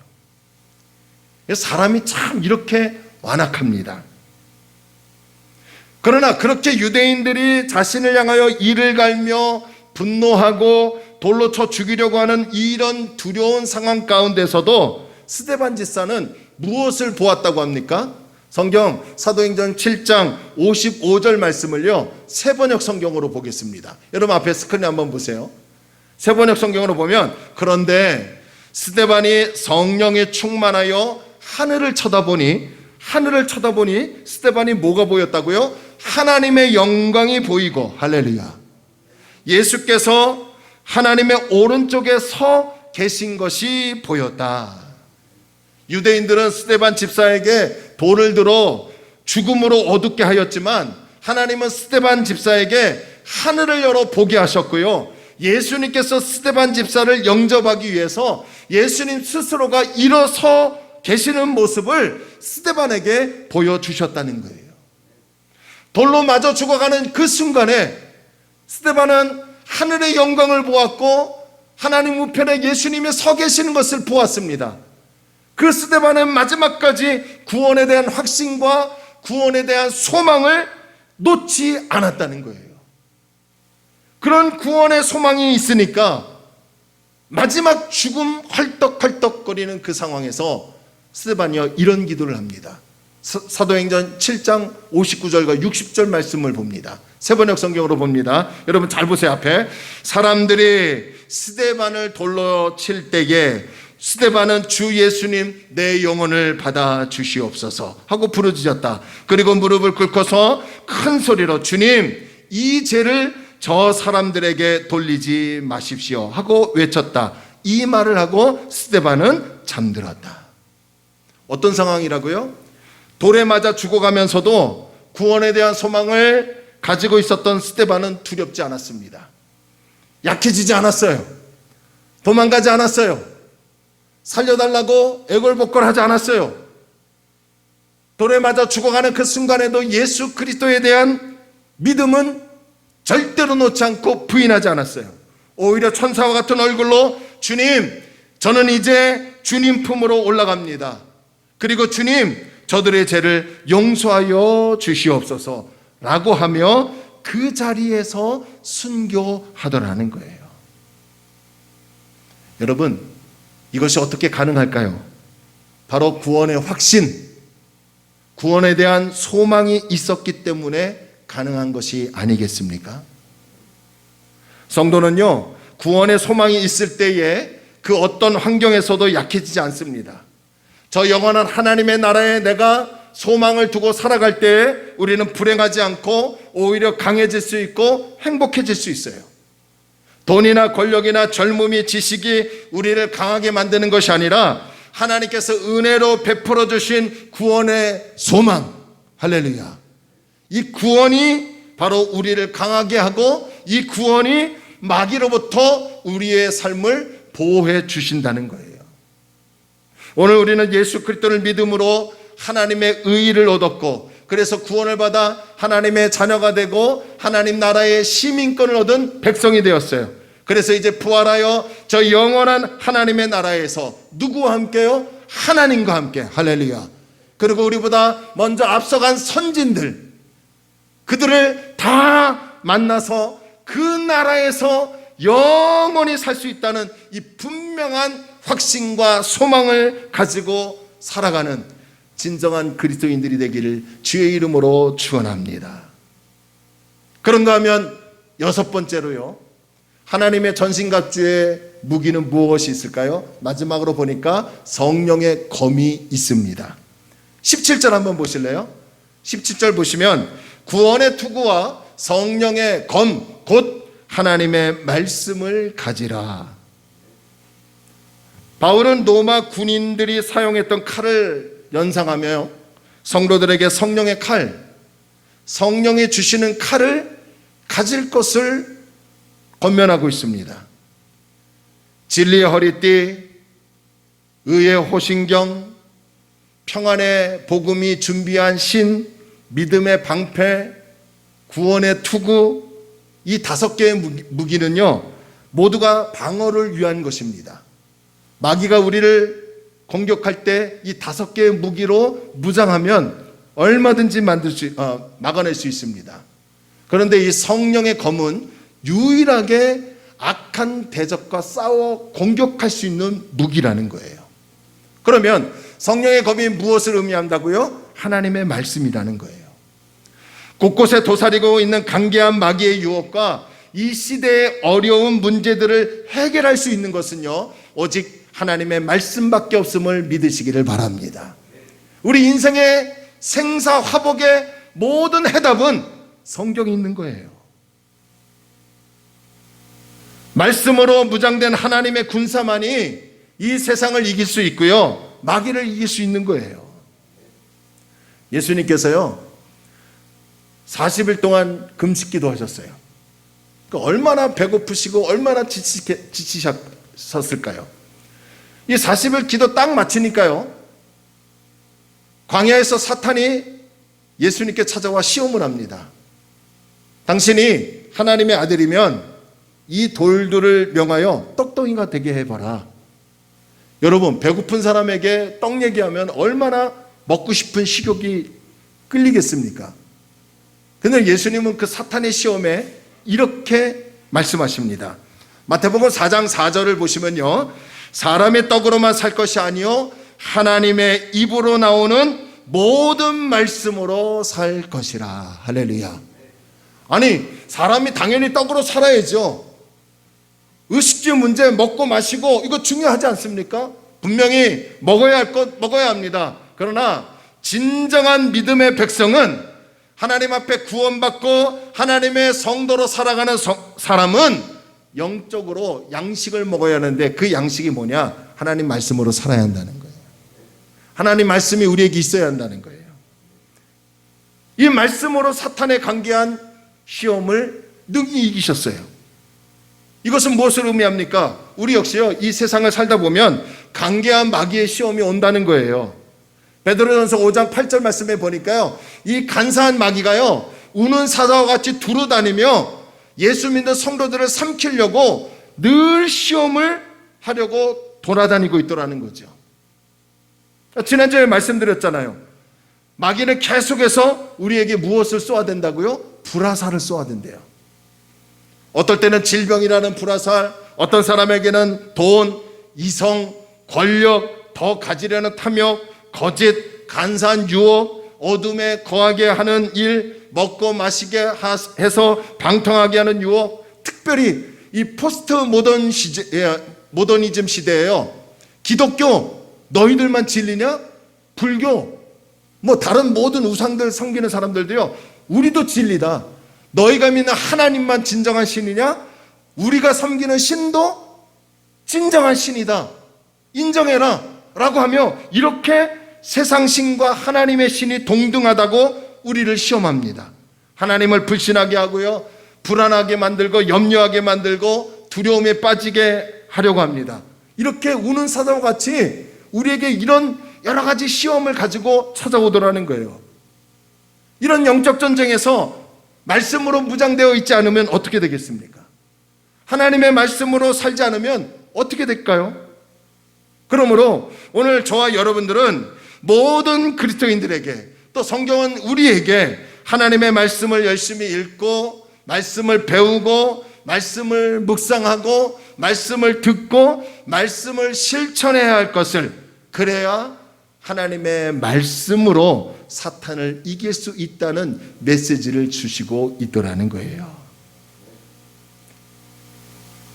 사람이 참 이렇게 완악합니다. 그러나 그렇게 유대인들이 자신을 향하여 이를 갈며 분노하고 돌로 쳐 죽이려고 하는 이런 두려운 상황 가운데서도 스데반 집사는 무엇을 보았다고 합니까? 성경 사도행전 7장 55절 말씀을요, 세번역 성경으로 보겠습니다. 여러분 앞에 스크린 한번 보세요. 세번역 성경으로 보면, 그런데 스데반이 성령에 충만하여 하늘을 쳐다보니 스데반이 뭐가 보였다고요? 하나님의 영광이 보이고, 할렐루야, 예수께서 하나님의 오른쪽에 서 계신 것이 보였다. 유대인들은 스데반 집사에게 돌을 들어 죽음으로 어둡게 하였지만 하나님은 스데반 집사에게 하늘을 열어 보게 하셨고요, 예수님께서 스데반 집사를 영접하기 위해서 예수님 스스로가 일어서 계시는 모습을 스데반에게 보여주셨다는 거예요. 돌로 맞아 죽어가는 그 순간에 스데반은 하늘의 영광을 보았고 하나님 우편에 예수님이 서 계시는 것을 보았습니다. 그 스데반은 마지막까지 구원에 대한 확신과 구원에 대한 소망을 놓지 않았다는 거예요. 그런 구원의 소망이 있으니까 마지막 죽음 헐떡헐떡거리는 그 상황에서 스데반이요, 이런 기도를 합니다. 사도행전 7장 59절과 60절 말씀을 봅니다. 세번역 성경으로 봅니다. 여러분 잘 보세요. 앞에 사람들이 스데반을 돌로 칠 때에 스데반은 주 예수님 내 영혼을 받아 주시옵소서 하고 부르짖었다. 그리고 무릎을 꿇고서 큰 소리로 주님, 이 죄를 저 사람들에게 돌리지 마십시오 하고 외쳤다. 이 말을 하고 스데반은 잠들었다. 어떤 상황이라고요? 돌에 맞아 죽어가면서도 구원에 대한 소망을 가지고 있었던 스데반은 두렵지 않았습니다. 약해지지 않았어요. 도망가지 않았어요. 살려달라고 애걸복걸하지 않았어요. 돌에 맞아 죽어가는 그 순간에도 예수 그리스도에 대한 믿음은 절대로 놓지 않고 부인하지 않았어요. 오히려 천사와 같은 얼굴로 주님, 저는 이제 주님 품으로 올라갑니다. 그리고 주님, 저들의 죄를 용서하여 주시옵소서 라고 하며 그 자리에서 순교하더라는 거예요. 여러분, 이것이 어떻게 가능할까요? 바로 구원의 확신, 구원에 대한 소망이 있었기 때문에 가능한 것이 아니겠습니까? 성도는요, 구원의 소망이 있을 때에 그 어떤 환경에서도 약해지지 않습니다. 저 영원한 하나님의 나라에 내가 소망을 두고 살아갈 때에 우리는 불행하지 않고 오히려 강해질 수 있고 행복해질 수 있어요. 돈이나 권력이나 젊음이, 지식이 우리를 강하게 만드는 것이 아니라 하나님께서 은혜로 베풀어 주신 구원의 소망, 할렐루야, 이 구원이 바로 우리를 강하게 하고 이 구원이 마귀로부터 우리의 삶을 보호해 주신다는 거예요. 오늘 우리는 예수 그리스도를 믿음으로 하나님의 의의를 얻었고, 그래서 구원을 받아 하나님의 자녀가 되고 하나님 나라의 시민권을 얻은 백성이 되었어요. 그래서 이제 부활하여 저 영원한 하나님의 나라에서 누구와 함께요? 하나님과 함께, 할렐루야. 그리고 우리보다 먼저 앞서간 선진들, 그들을 다 만나서 그 나라에서 영원히 살 수 있다는 이 분명한 분명한 확신과 소망을 가지고 살아가는 진정한 그리스도인들이 되기를 주의 이름으로 축원합니다. 그런가 하면 여섯 번째로요, 하나님의 전신갑주의 무기는 무엇이 있을까요? 마지막으로 보니까 성령의 검이 있습니다. 17절 한번 보실래요? 17절 보시면 구원의 투구와 성령의 검, 곧 하나님의 말씀을 가지라. 바울은 로마 군인들이 사용했던 칼을 연상하며 성도들에게 성령의 칼, 성령이 주시는 칼을 가질 것을 권면하고 있습니다. 진리의 허리띠, 의의 호신경, 평안의 복음이 준비한 신, 믿음의 방패, 구원의 투구, 이 5개의 무기는요 모두가 방어를 위한 것입니다. 마귀가 우리를 공격할 때 이 5개의 무기로 무장하면 얼마든지 막아낼 수 있습니다. 그런데 이 성령의 검은 유일하게 악한 대적과 싸워 공격할 수 있는 무기라는 거예요. 그러면 성령의 검이 무엇을 의미한다고요? 하나님의 말씀이라는 거예요. 곳곳에 도사리고 있는 간계한 마귀의 유혹과 이 시대의 어려운 문제들을 해결할 수 있는 것은요 오직 하나님의 말씀밖에 없음을 믿으시기를 바랍니다. 우리 인생의 생사화복의 모든 해답은 성경에 있는 거예요. 말씀으로 무장된 하나님의 군사만이 이 세상을 이길 수 있고요 마귀를 이길 수 있는 거예요. 예수님께서요 40일 동안 금식기도 하셨어요. 그러니까 얼마나 배고프시고 얼마나 지치셨을까요? 이 40일 기도 딱 마치니까요 광야에서 사탄이 예수님께 찾아와 시험을 합니다. 당신이 하나님의 아들이면 이 돌들을 명하여 떡덩이가 되게 해봐라. 여러분, 배고픈 사람에게 떡 얘기하면 얼마나 먹고 싶은 식욕이 끌리겠습니까? 근데 예수님은 그 사탄의 시험에 이렇게 말씀하십니다. 마태복음 4장 4절을 보시면요 사람의 떡으로만 살 것이 아니요 하나님의 입으로 나오는 모든 말씀으로 살 것이라. 할렐루야. 아니 사람이 당연히 떡으로 살아야죠. 의식주 문제 먹고 마시고 이거 중요하지 않습니까? 분명히 먹어야 할 것 먹어야 합니다. 그러나 진정한 믿음의 백성은 하나님 앞에 구원받고 하나님의 성도로 살아가는 사람은 영적으로 양식을 먹어야 하는데 그 양식이 뭐냐? 하나님 말씀으로 살아야 한다는 거예요. 하나님 말씀이 우리에게 있어야 한다는 거예요. 이 말씀으로 사탄의 간계한 시험을 능히 이기셨어요. 이것은 무엇을 의미합니까? 우리 역시요 이 세상을 살다 보면 간계한 마귀의 시험이 온다는 거예요. 베드로전서 5장 8절 말씀에 보니까요 이 간사한 마귀가요 우는 사자와 같이 두루다니며 예수 믿는 성도들을 삼키려고 늘 시험을 하려고 돌아다니고 있더라는 거죠. 지난주에 말씀드렸잖아요. 마귀는 계속해서 우리에게 무엇을 쏘아댄다고요? 불화살을 쏘아댄대요. 어떨 때는 질병이라는 불화살, 어떤 사람에게는 돈, 이성, 권력, 더 가지려는 탐욕, 거짓, 간사한 유혹, 어둠에 거하게 하는 일, 먹고 마시게 해서 방탕하게 하는 유혹. 특별히 이 포스트 모더니즘 시대에요 기독교 너희들만 진리냐? 불교 뭐 다른 모든 우상들 섬기는 사람들도요 우리도 진리다. 너희가 믿는 하나님만 진정한 신이냐? 우리가 섬기는 신도 진정한 신이다. 인정해라 라고 하며 이렇게 세상 신과 하나님의 신이 동등하다고 우리를 시험합니다. 하나님을 불신하게 하고요 불안하게 만들고 염려하게 만들고 두려움에 빠지게 하려고 합니다. 이렇게 우는 사자와 같이 우리에게 이런 여러 가지 시험을 가지고 찾아오더라는 거예요. 이런 영적 전쟁에서 말씀으로 무장되어 있지 않으면 어떻게 되겠습니까? 하나님의 말씀으로 살지 않으면 어떻게 될까요? 그러므로 오늘 저와 여러분들은 모든 그리스도인들에게 또 성경은 우리에게 하나님의 말씀을 열심히 읽고 말씀을 배우고 말씀을 묵상하고 말씀을 듣고 말씀을 실천해야 할 것을, 그래야 하나님의 말씀으로 사탄을 이길 수 있다는 메시지를 주시고 있더라는 거예요.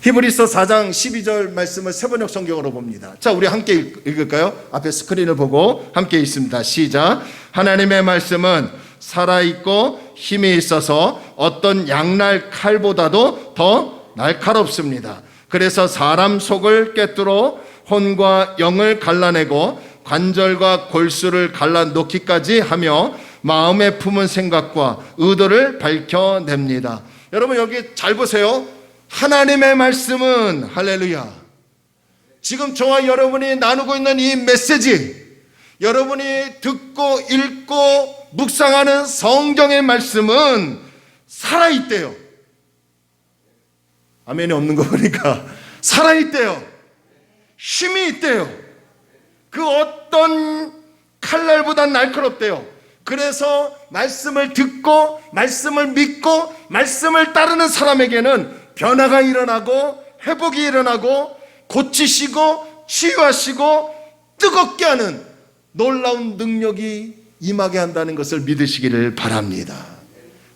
히브리서 4장 12절 말씀을 세번역 성경으로 봅니다. 자, 우리 함께 읽을까요? 앞에 스크린을 보고 함께 읽습니다. 시작. 하나님의 말씀은 살아있고 힘이 있어서 어떤 양날 칼보다도 더 날카롭습니다. 그래서 사람 속을 꿰뚫어 혼과 영을 갈라내고 관절과 골수를 갈라놓기까지 하며 마음에 품은 생각과 의도를 밝혀냅니다. 여러분 여기 잘 보세요. 하나님의 말씀은, 할렐루야, 지금 저와 여러분이 나누고 있는 이 메시지, 여러분이 듣고 읽고 묵상하는 성경의 말씀은 살아있대요. 아멘이 없는 거 보니까 살아있대요. 힘이 있대요. 그 어떤 칼날보다 날카롭대요. 그래서 말씀을 듣고 말씀을 믿고 말씀을 따르는 사람에게는 변화가 일어나고 회복이 일어나고 고치시고 치유하시고 뜨겁게 하는 놀라운 능력이 임하게 한다는 것을 믿으시기를 바랍니다.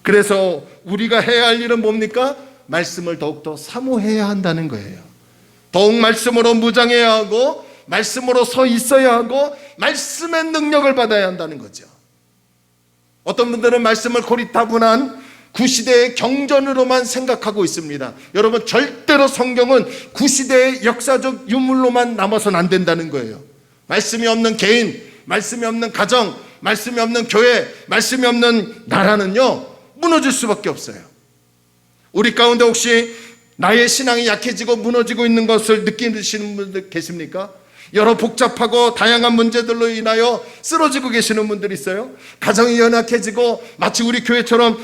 그래서 우리가 해야 할 일은 뭡니까? 말씀을 더욱더 사모해야 한다는 거예요. 더욱 말씀으로 무장해야 하고 말씀으로 서 있어야 하고 말씀의 능력을 받아야 한다는 거죠. 어떤 분들은 말씀을 고리타분한 구시대의 경전으로만 생각하고 있습니다. 여러분 절대로 성경은 구시대의 역사적 유물로만 남아서는 안 된다는 거예요. 말씀이 없는 개인, 말씀이 없는 가정, 말씀이 없는 교회, 말씀이 없는 나라는요 무너질 수밖에 없어요. 우리 가운데 혹시 나의 신앙이 약해지고 무너지고 있는 것을 느끼시는 분들 계십니까? 여러 복잡하고 다양한 문제들로 인하여 쓰러지고 계시는 분들 있어요. 가정이 연약해지고 마치 우리 교회처럼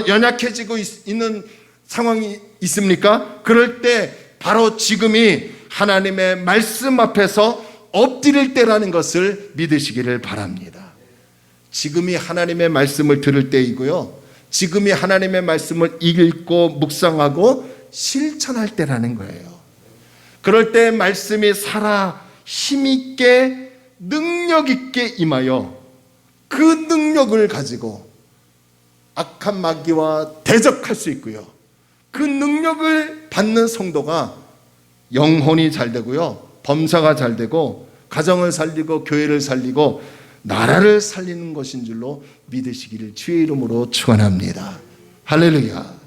연약해지고 있는 상황이 있습니까? 그럴 때 바로 지금이 하나님의 말씀 앞에서 엎드릴 때라는 것을 믿으시기를 바랍니다. 지금이 하나님의 말씀을 들을 때이고요, 지금이 하나님의 말씀을 읽고 묵상하고 실천할 때라는 거예요. 그럴 때 말씀이 살아 힘있게 능력있게 임하여 그 능력을 가지고 악한 마귀와 대적할 수 있고요, 그 능력을 받는 성도가 영혼이 잘 되고요, 범사가 잘 되고 가정을 살리고 교회를 살리고 나라를 살리는 것인 줄로 믿으시기를 주의 이름으로 축원합니다. 할렐루야.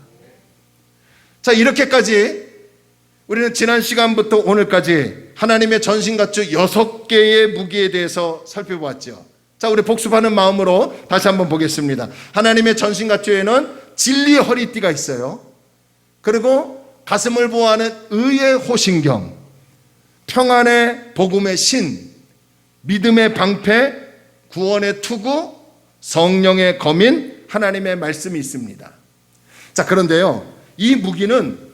자, 이렇게까지 우리는 지난 시간부터 오늘까지 하나님의 전신갑주 6개의 무기에 대해서 살펴보았죠. 자, 우리 복습하는 마음으로 다시 한번 보겠습니다. 하나님의 전신갑주에는 진리의 허리띠가 있어요. 그리고 가슴을 보호하는 의의 호신경, 평안의 복음의 신, 믿음의 방패, 구원의 투구, 성령의 검인, 하나님의 말씀이 있습니다. 자, 그런데요, 이 무기는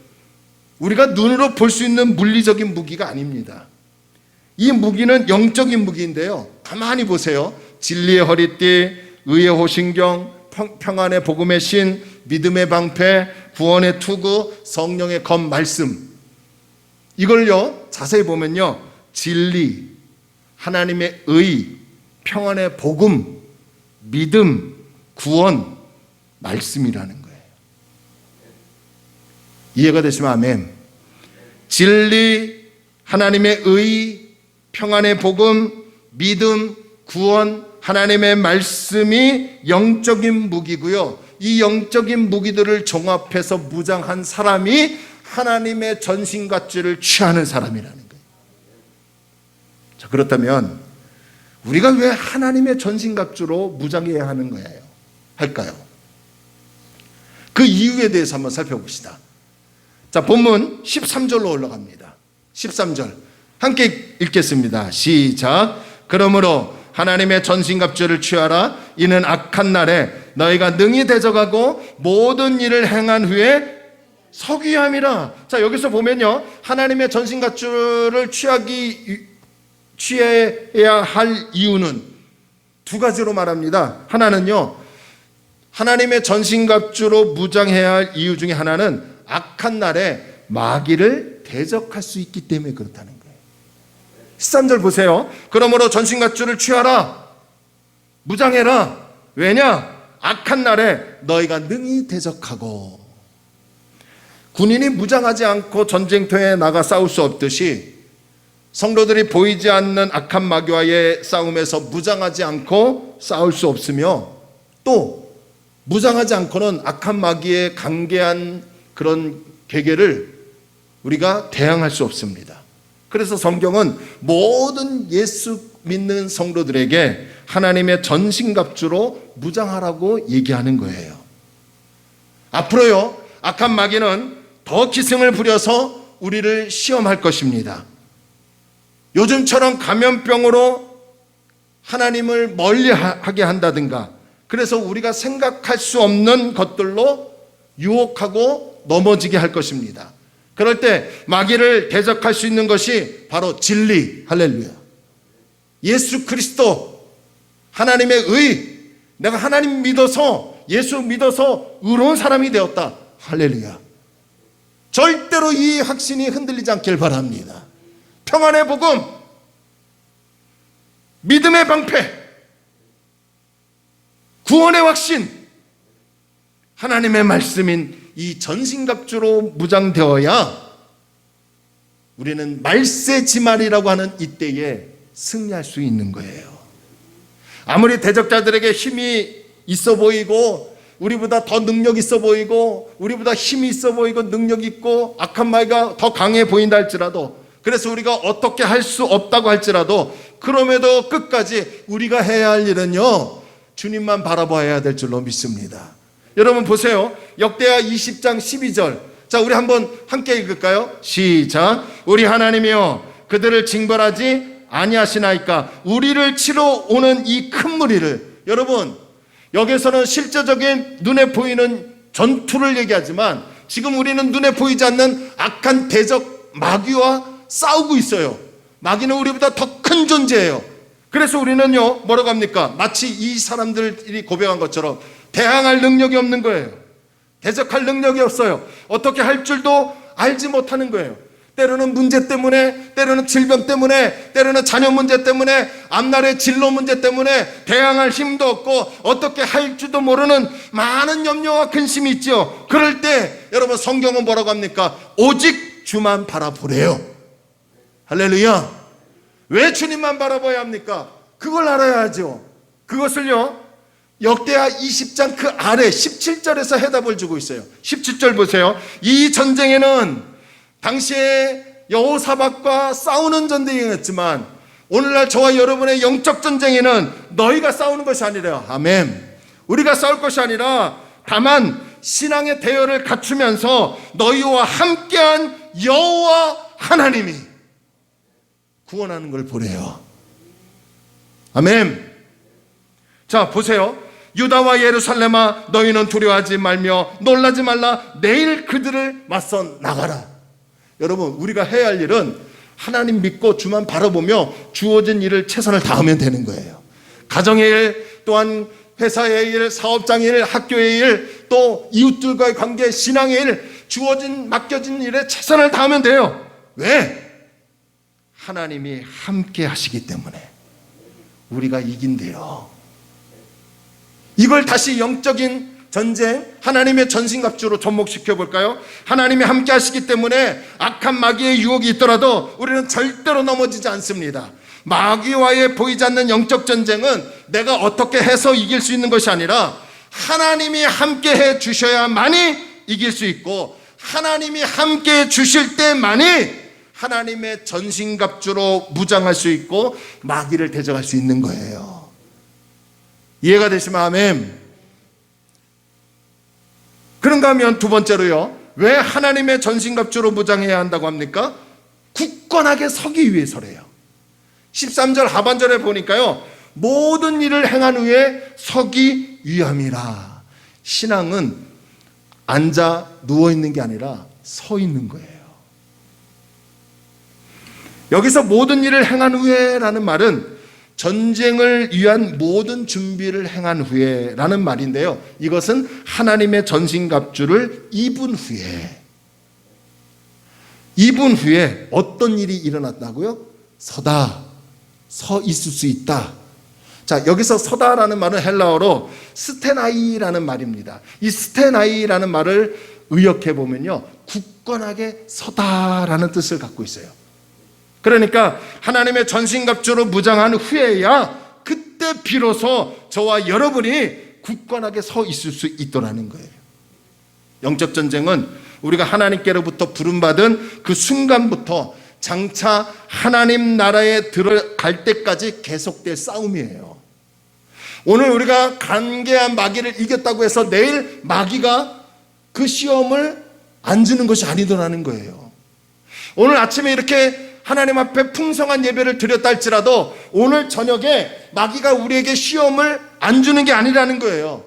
우리가 눈으로 볼 수 있는 물리적인 무기가 아닙니다. 이 무기는 영적인 무기인데요, 가만히 보세요. 진리의 허리띠, 의의 호신경, 평안의 복음의 신, 믿음의 방패, 구원의 투구, 성령의 검 말씀, 이걸요 자세히 보면요, 진리, 하나님의 의, 평안의 복음, 믿음, 구원, 말씀이라는 거예요. 이해가 되시면 아멘. 진리, 하나님의 의, 평안의 복음, 믿음, 구원, 하나님의 말씀이 영적인 무기고요, 이 영적인 무기들을 종합해서 무장한 사람이 하나님의 전신갑주를 취하는 사람이라는 거예요. 자, 그렇다면 우리가 왜 하나님의 전신갑주로 무장해야 하는 거예요? 할까요? 그 이유에 대해서 한번 살펴봅시다. 자, 본문 13절로 올라갑니다. 13절 함께 읽겠습니다. 시작. 그러므로 하나님의 전신갑주를 취하라. 이는 악한 날에 너희가 능히 대적하고 모든 일을 행한 후에 서기함이라. 자, 여기서 보면요, 하나님의 전신갑주를 취해야 할 이유는 두 가지로 말합니다. 하나는요, 하나님의 전신갑주로 무장해야 할 이유 중에 하나는 악한 날에 마귀를 대적할 수 있기 때문에 그렇다는 거예요. 13절 보세요. 그러므로 전신갑주를 취하라. 무장해라. 왜냐? 악한 날에 너희가 능히 대적하고. 군인이 무장하지 않고 전쟁터에 나가 싸울 수 없듯이 성도들이 보이지 않는 악한 마귀와의 싸움에서 무장하지 않고 싸울 수 없으며, 또 무장하지 않고는 악한 마귀의 강개한 그런 계계를 우리가 대항할 수 없습니다. 그래서 성경은 모든 예수 믿는 성도들에게 하나님의 전신갑주로 무장하라고 얘기하는 거예요. 앞으로요, 악한 마귀는 더 기승을 부려서 우리를 시험할 것입니다. 요즘처럼 감염병으로 하나님을 멀리하게 한다든가, 그래서 우리가 생각할 수 없는 것들로 유혹하고 넘어지게 할 것입니다. 그럴 때 마귀를 대적할 수 있는 것이 바로 진리, 할렐루야, 예수 그리스도, 하나님의 의, 내가 하나님 믿어서, 예수 믿어서 의로운 사람이 되었다, 할렐루야. 절대로 이 확신이 흔들리지 않길 바랍니다. 평안의 복음, 믿음의 방패, 구원의 확신, 하나님의 말씀인 이 전신갑주로 무장되어야 우리는 말세지말이라고 하는 이때에 승리할 수 있는 거예요. 아무리 대적자들에게 힘이 있어 보이고, 우리보다 더 능력 있어 보이고, 우리보다 힘이 있어 보이고 능력 있고 악한 마귀가 더 강해 보인다 할지라도, 그래서 우리가 어떻게 할 수 없다고 할지라도, 그럼에도 끝까지 우리가 해야 할 일은요, 주님만 바라봐야 될 줄로 믿습니다. 여러분 보세요. 역대하 20장 12절. 자, 우리 한번 함께 읽을까요? 시작. 우리 하나님이여 그들을 징벌하지 아니하시나이까. 우리를 치러 오는 이 큰 무리를. 여러분, 여기서는 실제적인 눈에 보이는 전투를 얘기하지만 지금 우리는 눈에 보이지 않는 악한 대적 마귀와 싸우고 있어요. 마귀는 우리보다 더 큰 존재예요. 그래서 우리는요, 뭐라고 합니까? 마치 이 사람들이 고백한 것처럼 대항할 능력이 없는 거예요. 대적할 능력이 없어요. 어떻게 할 줄도 알지 못하는 거예요. 때로는 문제 때문에, 때로는 질병 때문에, 때로는 자녀 문제 때문에, 앞날의 진로 문제 때문에 대항할 힘도 없고 어떻게 할 줄도 모르는 많은 염려와 근심이 있죠. 그럴 때 여러분, 성경은 뭐라고 합니까? 오직 주만 바라보래요. 할렐루야. 왜 주님만 바라봐야 합니까? 그걸 알아야죠. 그것을요, 역대하 20장 그 아래 17절에서 해답을 주고 있어요. 17절 보세요. 이 전쟁에는 당시에 여호사밧과 싸우는 전쟁이었지만 오늘날 저와 여러분의 영적 전쟁에는 너희가 싸우는 것이 아니라, 아멘, 우리가 싸울 것이 아니라 다만 신앙의 대열을 갖추면서 너희와 함께한 여호와 하나님이 구원하는 걸 보래요. 아멘. 자, 보세요. 유다와 예루살렘아 너희는 두려워하지 말며 놀라지 말라. 내일 그들을 맞서 나가라. 여러분, 우리가 해야 할 일은 하나님 믿고 주만 바라보며 주어진 일을 최선을 다하면 되는 거예요. 가정의 일, 또한 회사의 일, 사업장의 일, 학교의 일, 또 이웃들과의 관계, 신앙의 일, 주어진 맡겨진 일에 최선을 다하면 돼요. 왜? 하나님이 함께 하시기 때문에 우리가 이긴대요. 이걸 다시 영적인 전쟁, 하나님의 전신갑주로 접목시켜 볼까요? 하나님이 함께 하시기 때문에 악한 마귀의 유혹이 있더라도 우리는 절대로 넘어지지 않습니다. 마귀와의 보이지 않는 영적 전쟁은 내가 어떻게 해서 이길 수 있는 것이 아니라 하나님이 함께 해 주셔야만이 이길 수 있고, 하나님이 함께 해 주실 때만이 하나님의 전신갑주로 무장할 수 있고 마귀를 대적할 수 있는 거예요. 이해가 되시면 아멘. 그런가 하면 두 번째로요, 왜 하나님의 전신갑주로 무장해야 한다고 합니까? 굳건하게 서기 위해서래요. 13절 하반절에 보니까요, 모든 일을 행한 후에 서기 위함이라. 신앙은 앉아 누워있는 게 아니라 서 있는 거예요. 여기서 모든 일을 행한 후에 라는 말은 전쟁을 위한 모든 준비를 행한 후에 라는 말인데요, 이것은 하나님의 전신갑주를 입은 후에, 2분 후에 어떤 일이 일어났다고요? 서 있을 수 있다. 자, 여기서 서다라는 말은 헬라어로 스테나이라는 말입니다. 이 스테나이라는 말을 의역해 보면요, 굳건하게 서다라는 뜻을 갖고 있어요. 그러니까 하나님의 전신갑주로 무장한 후에야 그때 비로소 저와 여러분이 굳건하게 서 있을 수 있더라는 거예요. 영적 전쟁은 우리가 하나님께로부터 부름받은 그 순간부터 장차 하나님 나라에 들어갈 때까지 계속될 싸움이에요. 오늘 우리가 간계한 마귀를 이겼다고 해서 내일 마귀가 그 시험을 안 주는 것이 아니더라는 거예요. 오늘 아침에 이렇게 하나님 앞에 풍성한 예배를 드렸다 할지라도 오늘 저녁에 마귀가 우리에게 시험을 안 주는 게 아니라는 거예요.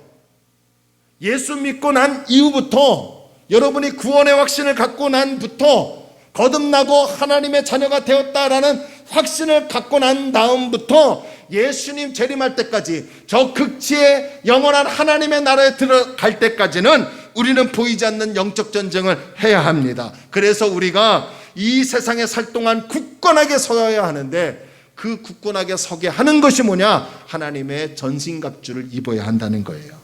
예수 믿고 난 이후부터, 여러분이 구원의 확신을 갖고 난부터, 거듭나고 하나님의 자녀가 되었다라는 확신을 갖고 난 다음부터 예수님 재림할 때까지, 저 극지의 영원한 하나님의 나라에 들어갈 때까지는 우리는 보이지 않는 영적 전쟁을 해야 합니다. 그래서 우리가 이 세상에 살 동안 굳건하게 서야 하는데, 그 굳건하게 서게 하는 것이 뭐냐? 하나님의 전신갑주를 입어야 한다는 거예요.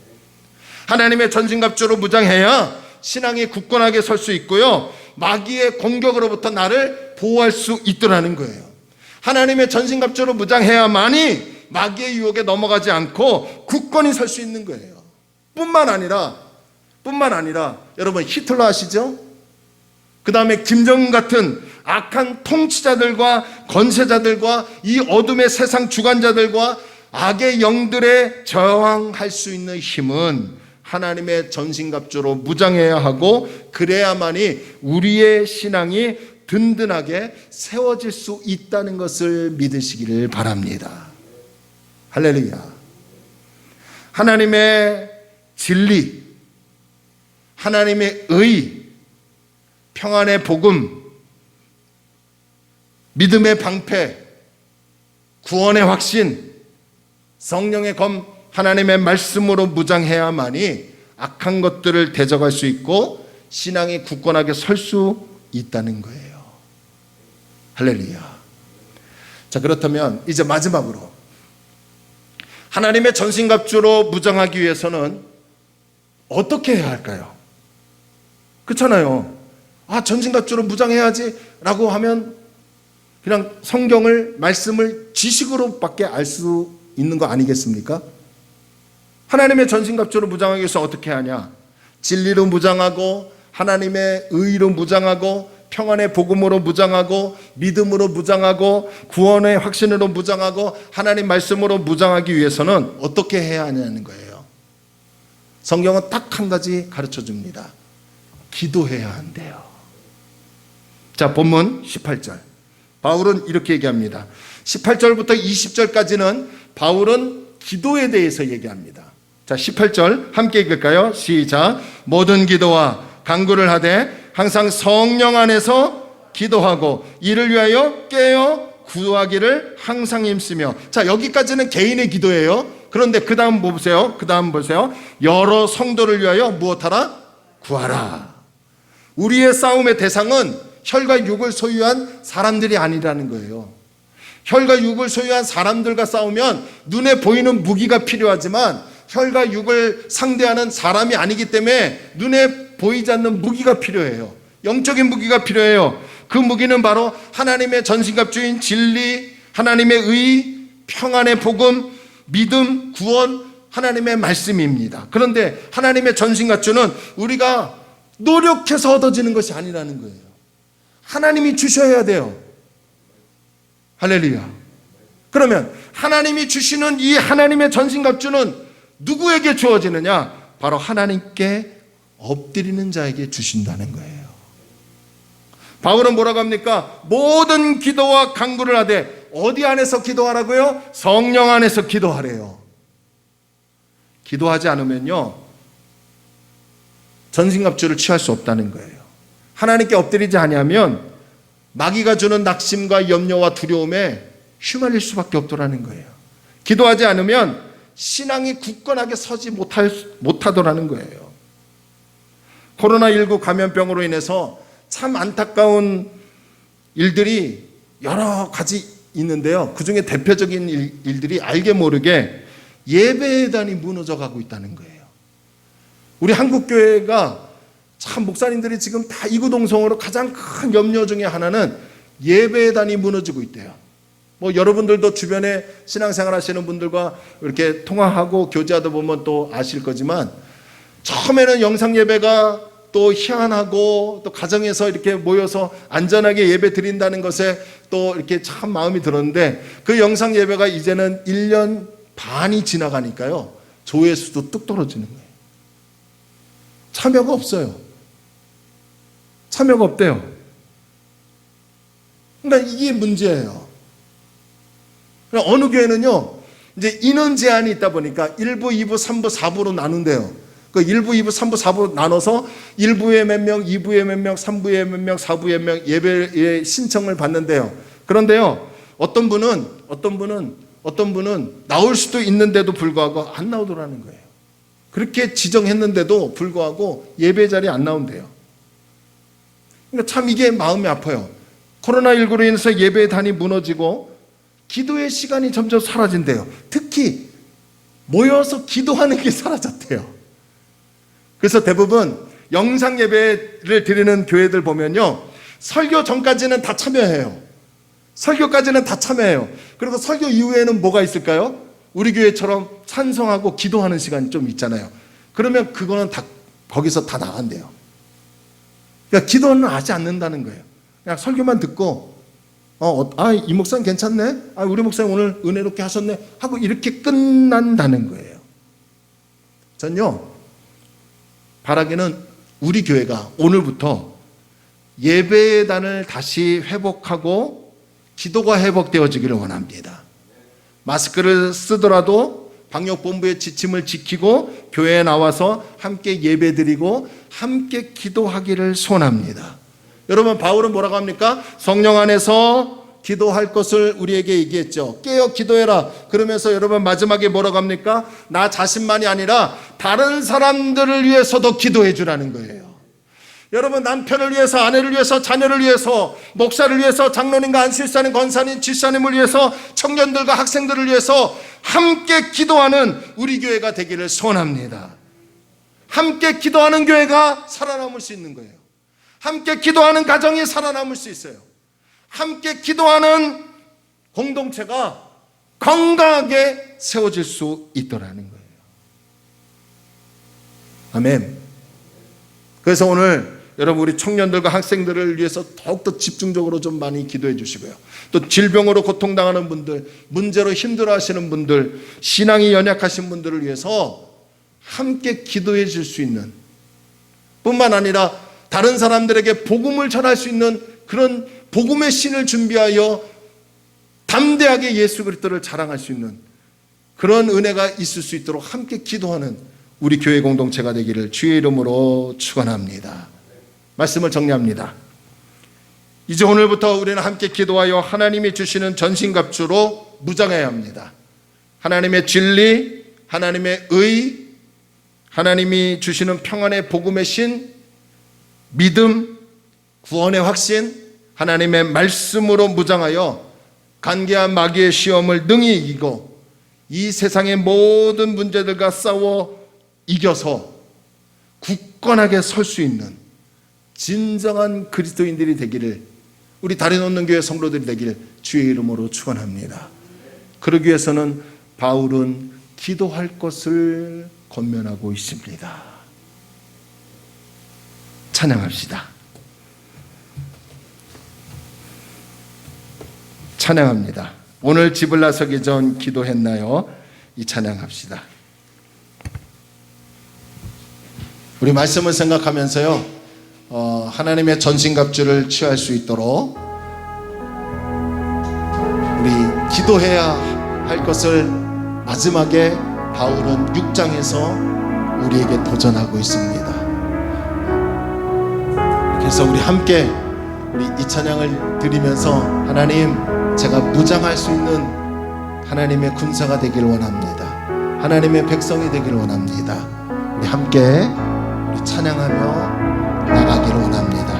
하나님의 전신갑주로 무장해야 신앙이 굳건하게 설 수 있고요, 마귀의 공격으로부터 나를 보호할 수 있더라는 거예요. 하나님의 전신갑주로 무장해야만이 마귀의 유혹에 넘어가지 않고 굳건히 설 수 있는 거예요. 뿐만 아니라 여러분, 히틀러 아시죠? 그 다음에 김정은 같은 악한 통치자들과 권세자들과 이 어둠의 세상 주관자들과 악의 영들에 저항할 수 있는 힘은 하나님의 전신갑주로 무장해야 하고, 그래야만이 우리의 신앙이 든든하게 세워질 수 있다는 것을 믿으시기를 바랍니다. 할렐루야. 하나님의 진리, 하나님의 의, 평안의 복음, 믿음의 방패, 구원의 확신, 성령의 검, 하나님의 말씀으로 무장해야만이 악한 것들을 대적할 수 있고 신앙이 굳건하게 설 수 있다는 거예요. 할렐루야. 자, 그렇다면 이제 마지막으로 하나님의 전신갑주로 무장하기 위해서는 어떻게 해야 할까요? 그렇잖아요. 전신갑주로 무장해야지 라고 하면 그냥 성경을, 말씀을 지식으로밖에 알 수 있는 거 아니겠습니까? 하나님의 전신갑주로 무장하기 위해서 어떻게 하냐? 진리로 무장하고, 하나님의 의로 무장하고, 평안의 복음으로 무장하고, 믿음으로 무장하고, 구원의 확신으로 무장하고, 하나님 말씀으로 무장하기 위해서는 어떻게 해야 하냐는 거예요. 성경은 딱 한 가지 가르쳐 줍니다. 기도해야 한대요. 자, 본문 18절. 바울은 이렇게 얘기합니다. 18절부터 20절까지는 바울은 기도에 대해서 얘기합니다. 자, 18절 함께 읽을까요? 시작. 모든 기도와 간구를 하되 항상 성령 안에서 기도하고 이를 위하여 깨어 구하기를 항상 힘쓰며. 자, 여기까지는 개인의 기도예요. 그런데 그 다음 보세요. 여러 성도를 위하여 무엇하라? 구하라. 우리의 싸움의 대상은 혈과 육을 소유한 사람들이 아니라는 거예요. 혈과 육을 소유한 사람들과 싸우면 눈에 보이는 무기가 필요하지만 혈과 육을 상대하는 사람이 아니기 때문에 눈에 보이지 않는 무기가 필요해요. 영적인 무기가 필요해요. 그 무기는 바로 하나님의 전신갑주인 진리, 하나님의 의, 평안의 복음, 믿음, 구원, 하나님의 말씀입니다. 그런데 하나님의 전신갑주는 우리가 노력해서 얻어지는 것이 아니라는 거예요. 하나님이 주셔야 돼요. 할렐루야. 그러면 하나님이 주시는 이 하나님의 전신갑주는 누구에게 주어지느냐? 바로 하나님께 엎드리는 자에게 주신다는 거예요. 바울은 뭐라고 합니까? 모든 기도와 간구를 하되, 어디 안에서 기도하라고요? 성령 안에서 기도하래요. 기도하지 않으면요, 전신갑주를 취할 수 없다는 거예요. 하나님께 엎드리지 아니하면 마귀가 주는 낙심과 염려와 두려움에 휘말릴 수밖에 없더라는 거예요. 기도하지 않으면 신앙이 굳건하게 서지 못하더라는 거예요. 코로나19 감염병으로 인해서 참 안타까운 일들이 여러 가지 있는데요. 그 중에 대표적인 일들이 알게 모르게 예배단이 무너져 가고 있다는 거예요. 우리 한국교회가 참 목사님들이 지금 다 이구동성으로 가장 큰 염려 중에 하나는 예배단이 무너지고 있대요. 뭐 여러분들도 주변에 신앙생활 하시는 분들과 이렇게 통화하고 교제하다 보면 또 아실 거지만, 처음에는 영상 예배가 또 희한하고 또 가정에서 이렇게 모여서 안전하게 예배 드린다는 것에 또 이렇게 참 마음이 들었는데, 그 영상 예배가 이제는 1년 반이 지나가니까요, 조회수도 뚝 떨어지는 거예요. 참여가 없어요. 참여가 없대요. 그러니까 이게 문제예요. 어느 교회는요, 이제 인원 제한이 있다 보니까 1부, 2부, 3부, 4부로 나눈대요. 그 1부, 2부, 3부, 4부로 나눠서 1부에 몇 명, 2부에 몇 명, 3부에 몇 명, 4부에 몇 명 예배에 신청을 받는데요. 그런데요, 어떤 분은 나올 수도 있는데도 불구하고 안 나오더라는 거예요. 그렇게 지정했는데도 불구하고 예배 자리에 안 나온대요. 그러니까 참 이게 마음이 아파요. 코로나19로 인해서 예배단이 무너지고 기도의 시간이 점점 사라진대요. 특히 모여서 기도하는 게 사라졌대요. 그래서 대부분 영상 예배를 드리는 교회들 보면요, 설교 전까지는 다 참여해요. 설교까지는 다 참여해요. 그리고 설교 이후에는 뭐가 있을까요? 우리 교회처럼 찬송하고 기도하는 시간이 좀 있잖아요. 그러면 그거는 다 거기서 다 나간대요. 그러니까 기도는 하지 않는다는 거예요. 그냥 설교만 듣고 이 목사님 괜찮네? 우리 목사님 오늘 은혜롭게 하셨네? 하고 이렇게 끝난다는 거예요. 전요, 바라기는 우리 교회가 오늘부터 예배단을 다시 회복하고 기도가 회복되어지기를 원합니다. 마스크를 쓰더라도 방역본부의 지침을 지키고 교회에 나와서 함께 예배드리고 함께 기도하기를 소원합니다. 여러분, 바울은 뭐라고 합니까? 성령 안에서 기도할 것을 우리에게 얘기했죠. 깨어 기도해라. 그러면서 여러분 마지막에 뭐라고 합니까? 나 자신만이 아니라 다른 사람들을 위해서도 기도해 주라는 거예요. 여러분, 남편을 위해서, 아내를 위해서, 자녀를 위해서, 목사를 위해서, 장로님과 안수일사님, 권사님, 집사님을 위해서, 청년들과 학생들을 위해서 함께 기도하는 우리 교회가 되기를 소원합니다. 함께 기도하는 교회가 살아남을 수 있는 거예요. 함께 기도하는 가정이 살아남을 수 있어요. 함께 기도하는 공동체가 건강하게 세워질 수 있더라는 거예요. 아멘. 그래서 오늘 여러분, 우리 청년들과 학생들을 위해서 더욱더 집중적으로 좀 많이 기도해 주시고요. 또 질병으로 고통당하는 분들, 문제로 힘들어하시는 분들, 신앙이 연약하신 분들을 위해서 함께 기도해 줄 수 있는, 뿐만 아니라 다른 사람들에게 복음을 전할 수 있는 그런 복음의 신을 준비하여 담대하게 예수 그리스도를 자랑할 수 있는 그런 은혜가 있을 수 있도록 함께 기도하는 우리 교회 공동체가 되기를 주의 이름으로 축원합니다. 말씀을 정리합니다. 이제 오늘부터 우리는 함께 기도하여 하나님이 주시는 전신갑주로 무장해야 합니다. 하나님의 진리, 하나님의 의, 하나님이 주시는 평안의 복음의 신, 믿음, 구원의 확신, 하나님의 말씀으로 무장하여 간계한 마귀의 시험을 능히 이기고 이 세상의 모든 문제들과 싸워 이겨서 굳건하게 설 수 있는 진정한 그리스도인들이 되기를, 우리 다리 놓는 교회 성도들이 되기를 주의 이름으로 축원합니다. 그러기 위해서는 바울은 기도할 것을 권면하고 있습니다. 찬양합시다. 찬양합니다. 오늘 집을 나서기 전 기도했나요? 이 찬양합시다. 우리 말씀을 생각하면서요, 하나님의 전신갑주를 취할 수 있도록 우리 기도해야 할 것을 마지막에 바울은 6장에서 우리에게 도전하고 있습니다. 그래서 우리 함께 이 찬양을 드리면서 하나님, 제가 무장할 수 있는 하나님의 군사가 되기를 원합니다. 하나님의 백성이 되기를 원합니다. 우리 함께 우리 찬양하며 나가기를 원합니다.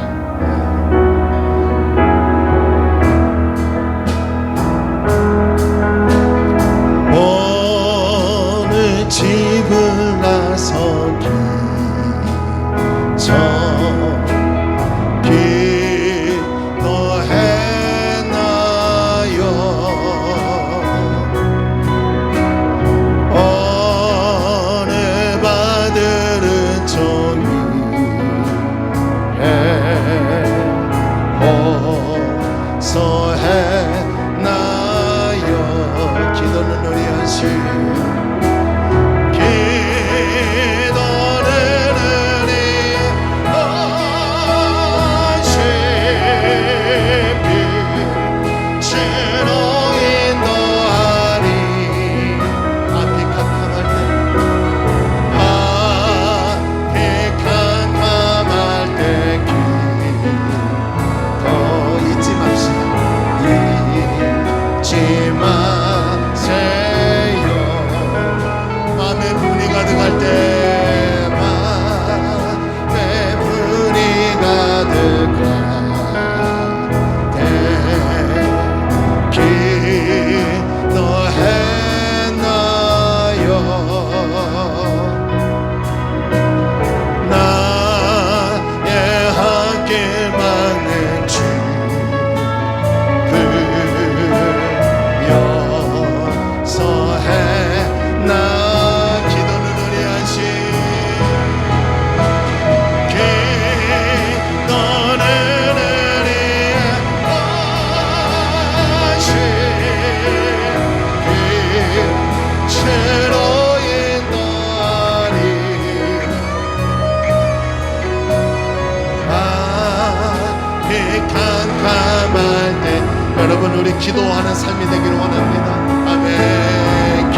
여러분 우리 기도하는 삶이 되기를 원합니다. 아멘.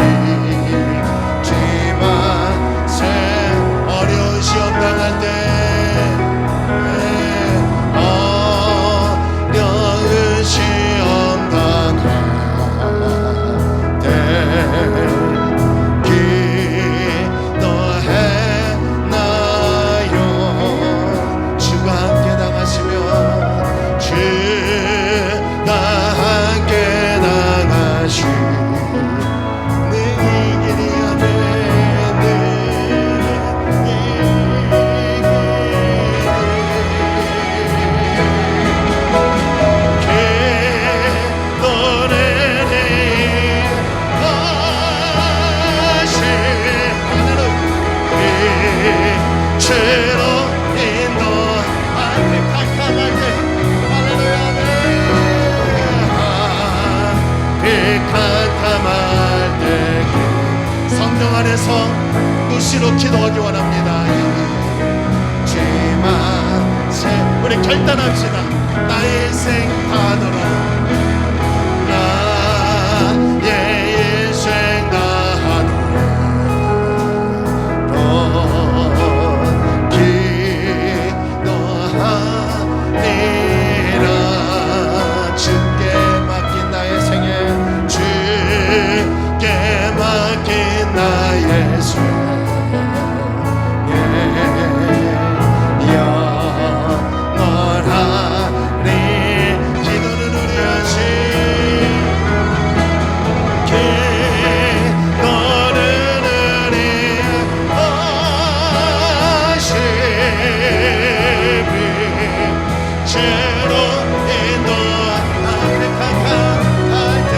기지만 새 어려운 시험 당할 때 어려운 시험 당할 때 기도했나요? 주가 함께 나가시면 주가 함께 나가시네 길이 아멘 죄로 인도할 때 캄캄할 때 할렐루야 아멘 캄캄할 때 성령 안에서 무시로 기도하기 원합니다. 죄만 새 우리 결단합시다. 나의 인생 다하노라 나의 인생 다하노라 기도하리라 주께 맡긴 나의 생애 주께 맡긴 나의 생애 영원하리 기도는 우리 하시 기도는 우리 하시비 죄로 인도하리 캄캄할 때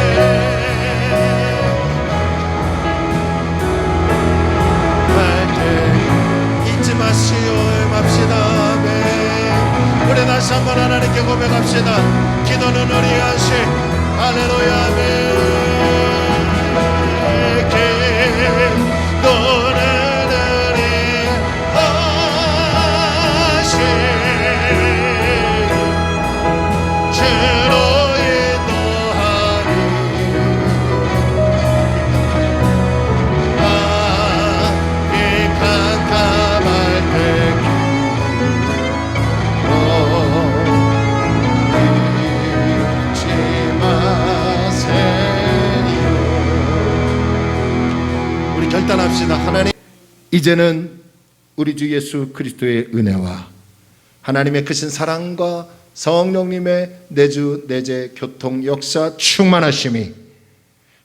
잊지 마시오 맙시다. 아멘. 우리 다시 한번 하나님께 고백합시다. 기도는 우리 하시 할렐루야 아멘. 기도는 우리 하시 죄로 인도하리 이 캄캄할 때 잊지 마세요. 우리 결단합시다. 하나님 이제는 우리 주 예수 그리스도의 은혜와 하나님의 크신 사랑과 성령님의 내주 내재 교통 역사 충만하심이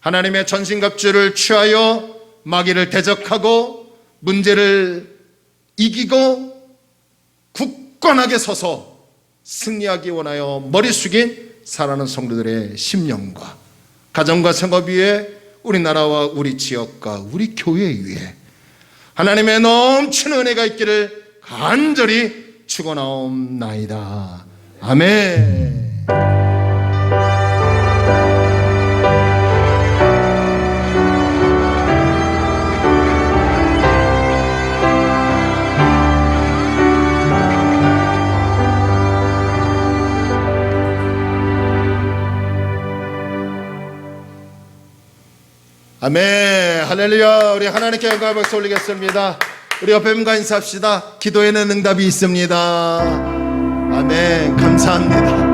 하나님의 전신갑주를 취하여 마귀를 대적하고 문제를 이기고 굳건하게 서서 승리하기 원하여 머리 숙인 사랑하는 성도들의 심령과 가정과 생업 위에 우리나라와 우리 지역과 우리 교회 위에 하나님의 넘치는 은혜가 있기를 간절히 축원하옵나이다. 아멘. 아멘. 할렐루야. 우리 하나님께 영광을 박수 올리겠습니다. 우리 옆에 분과 인사합시다. 기도에는 응답이 있습니다. 아멘. 감사합니다.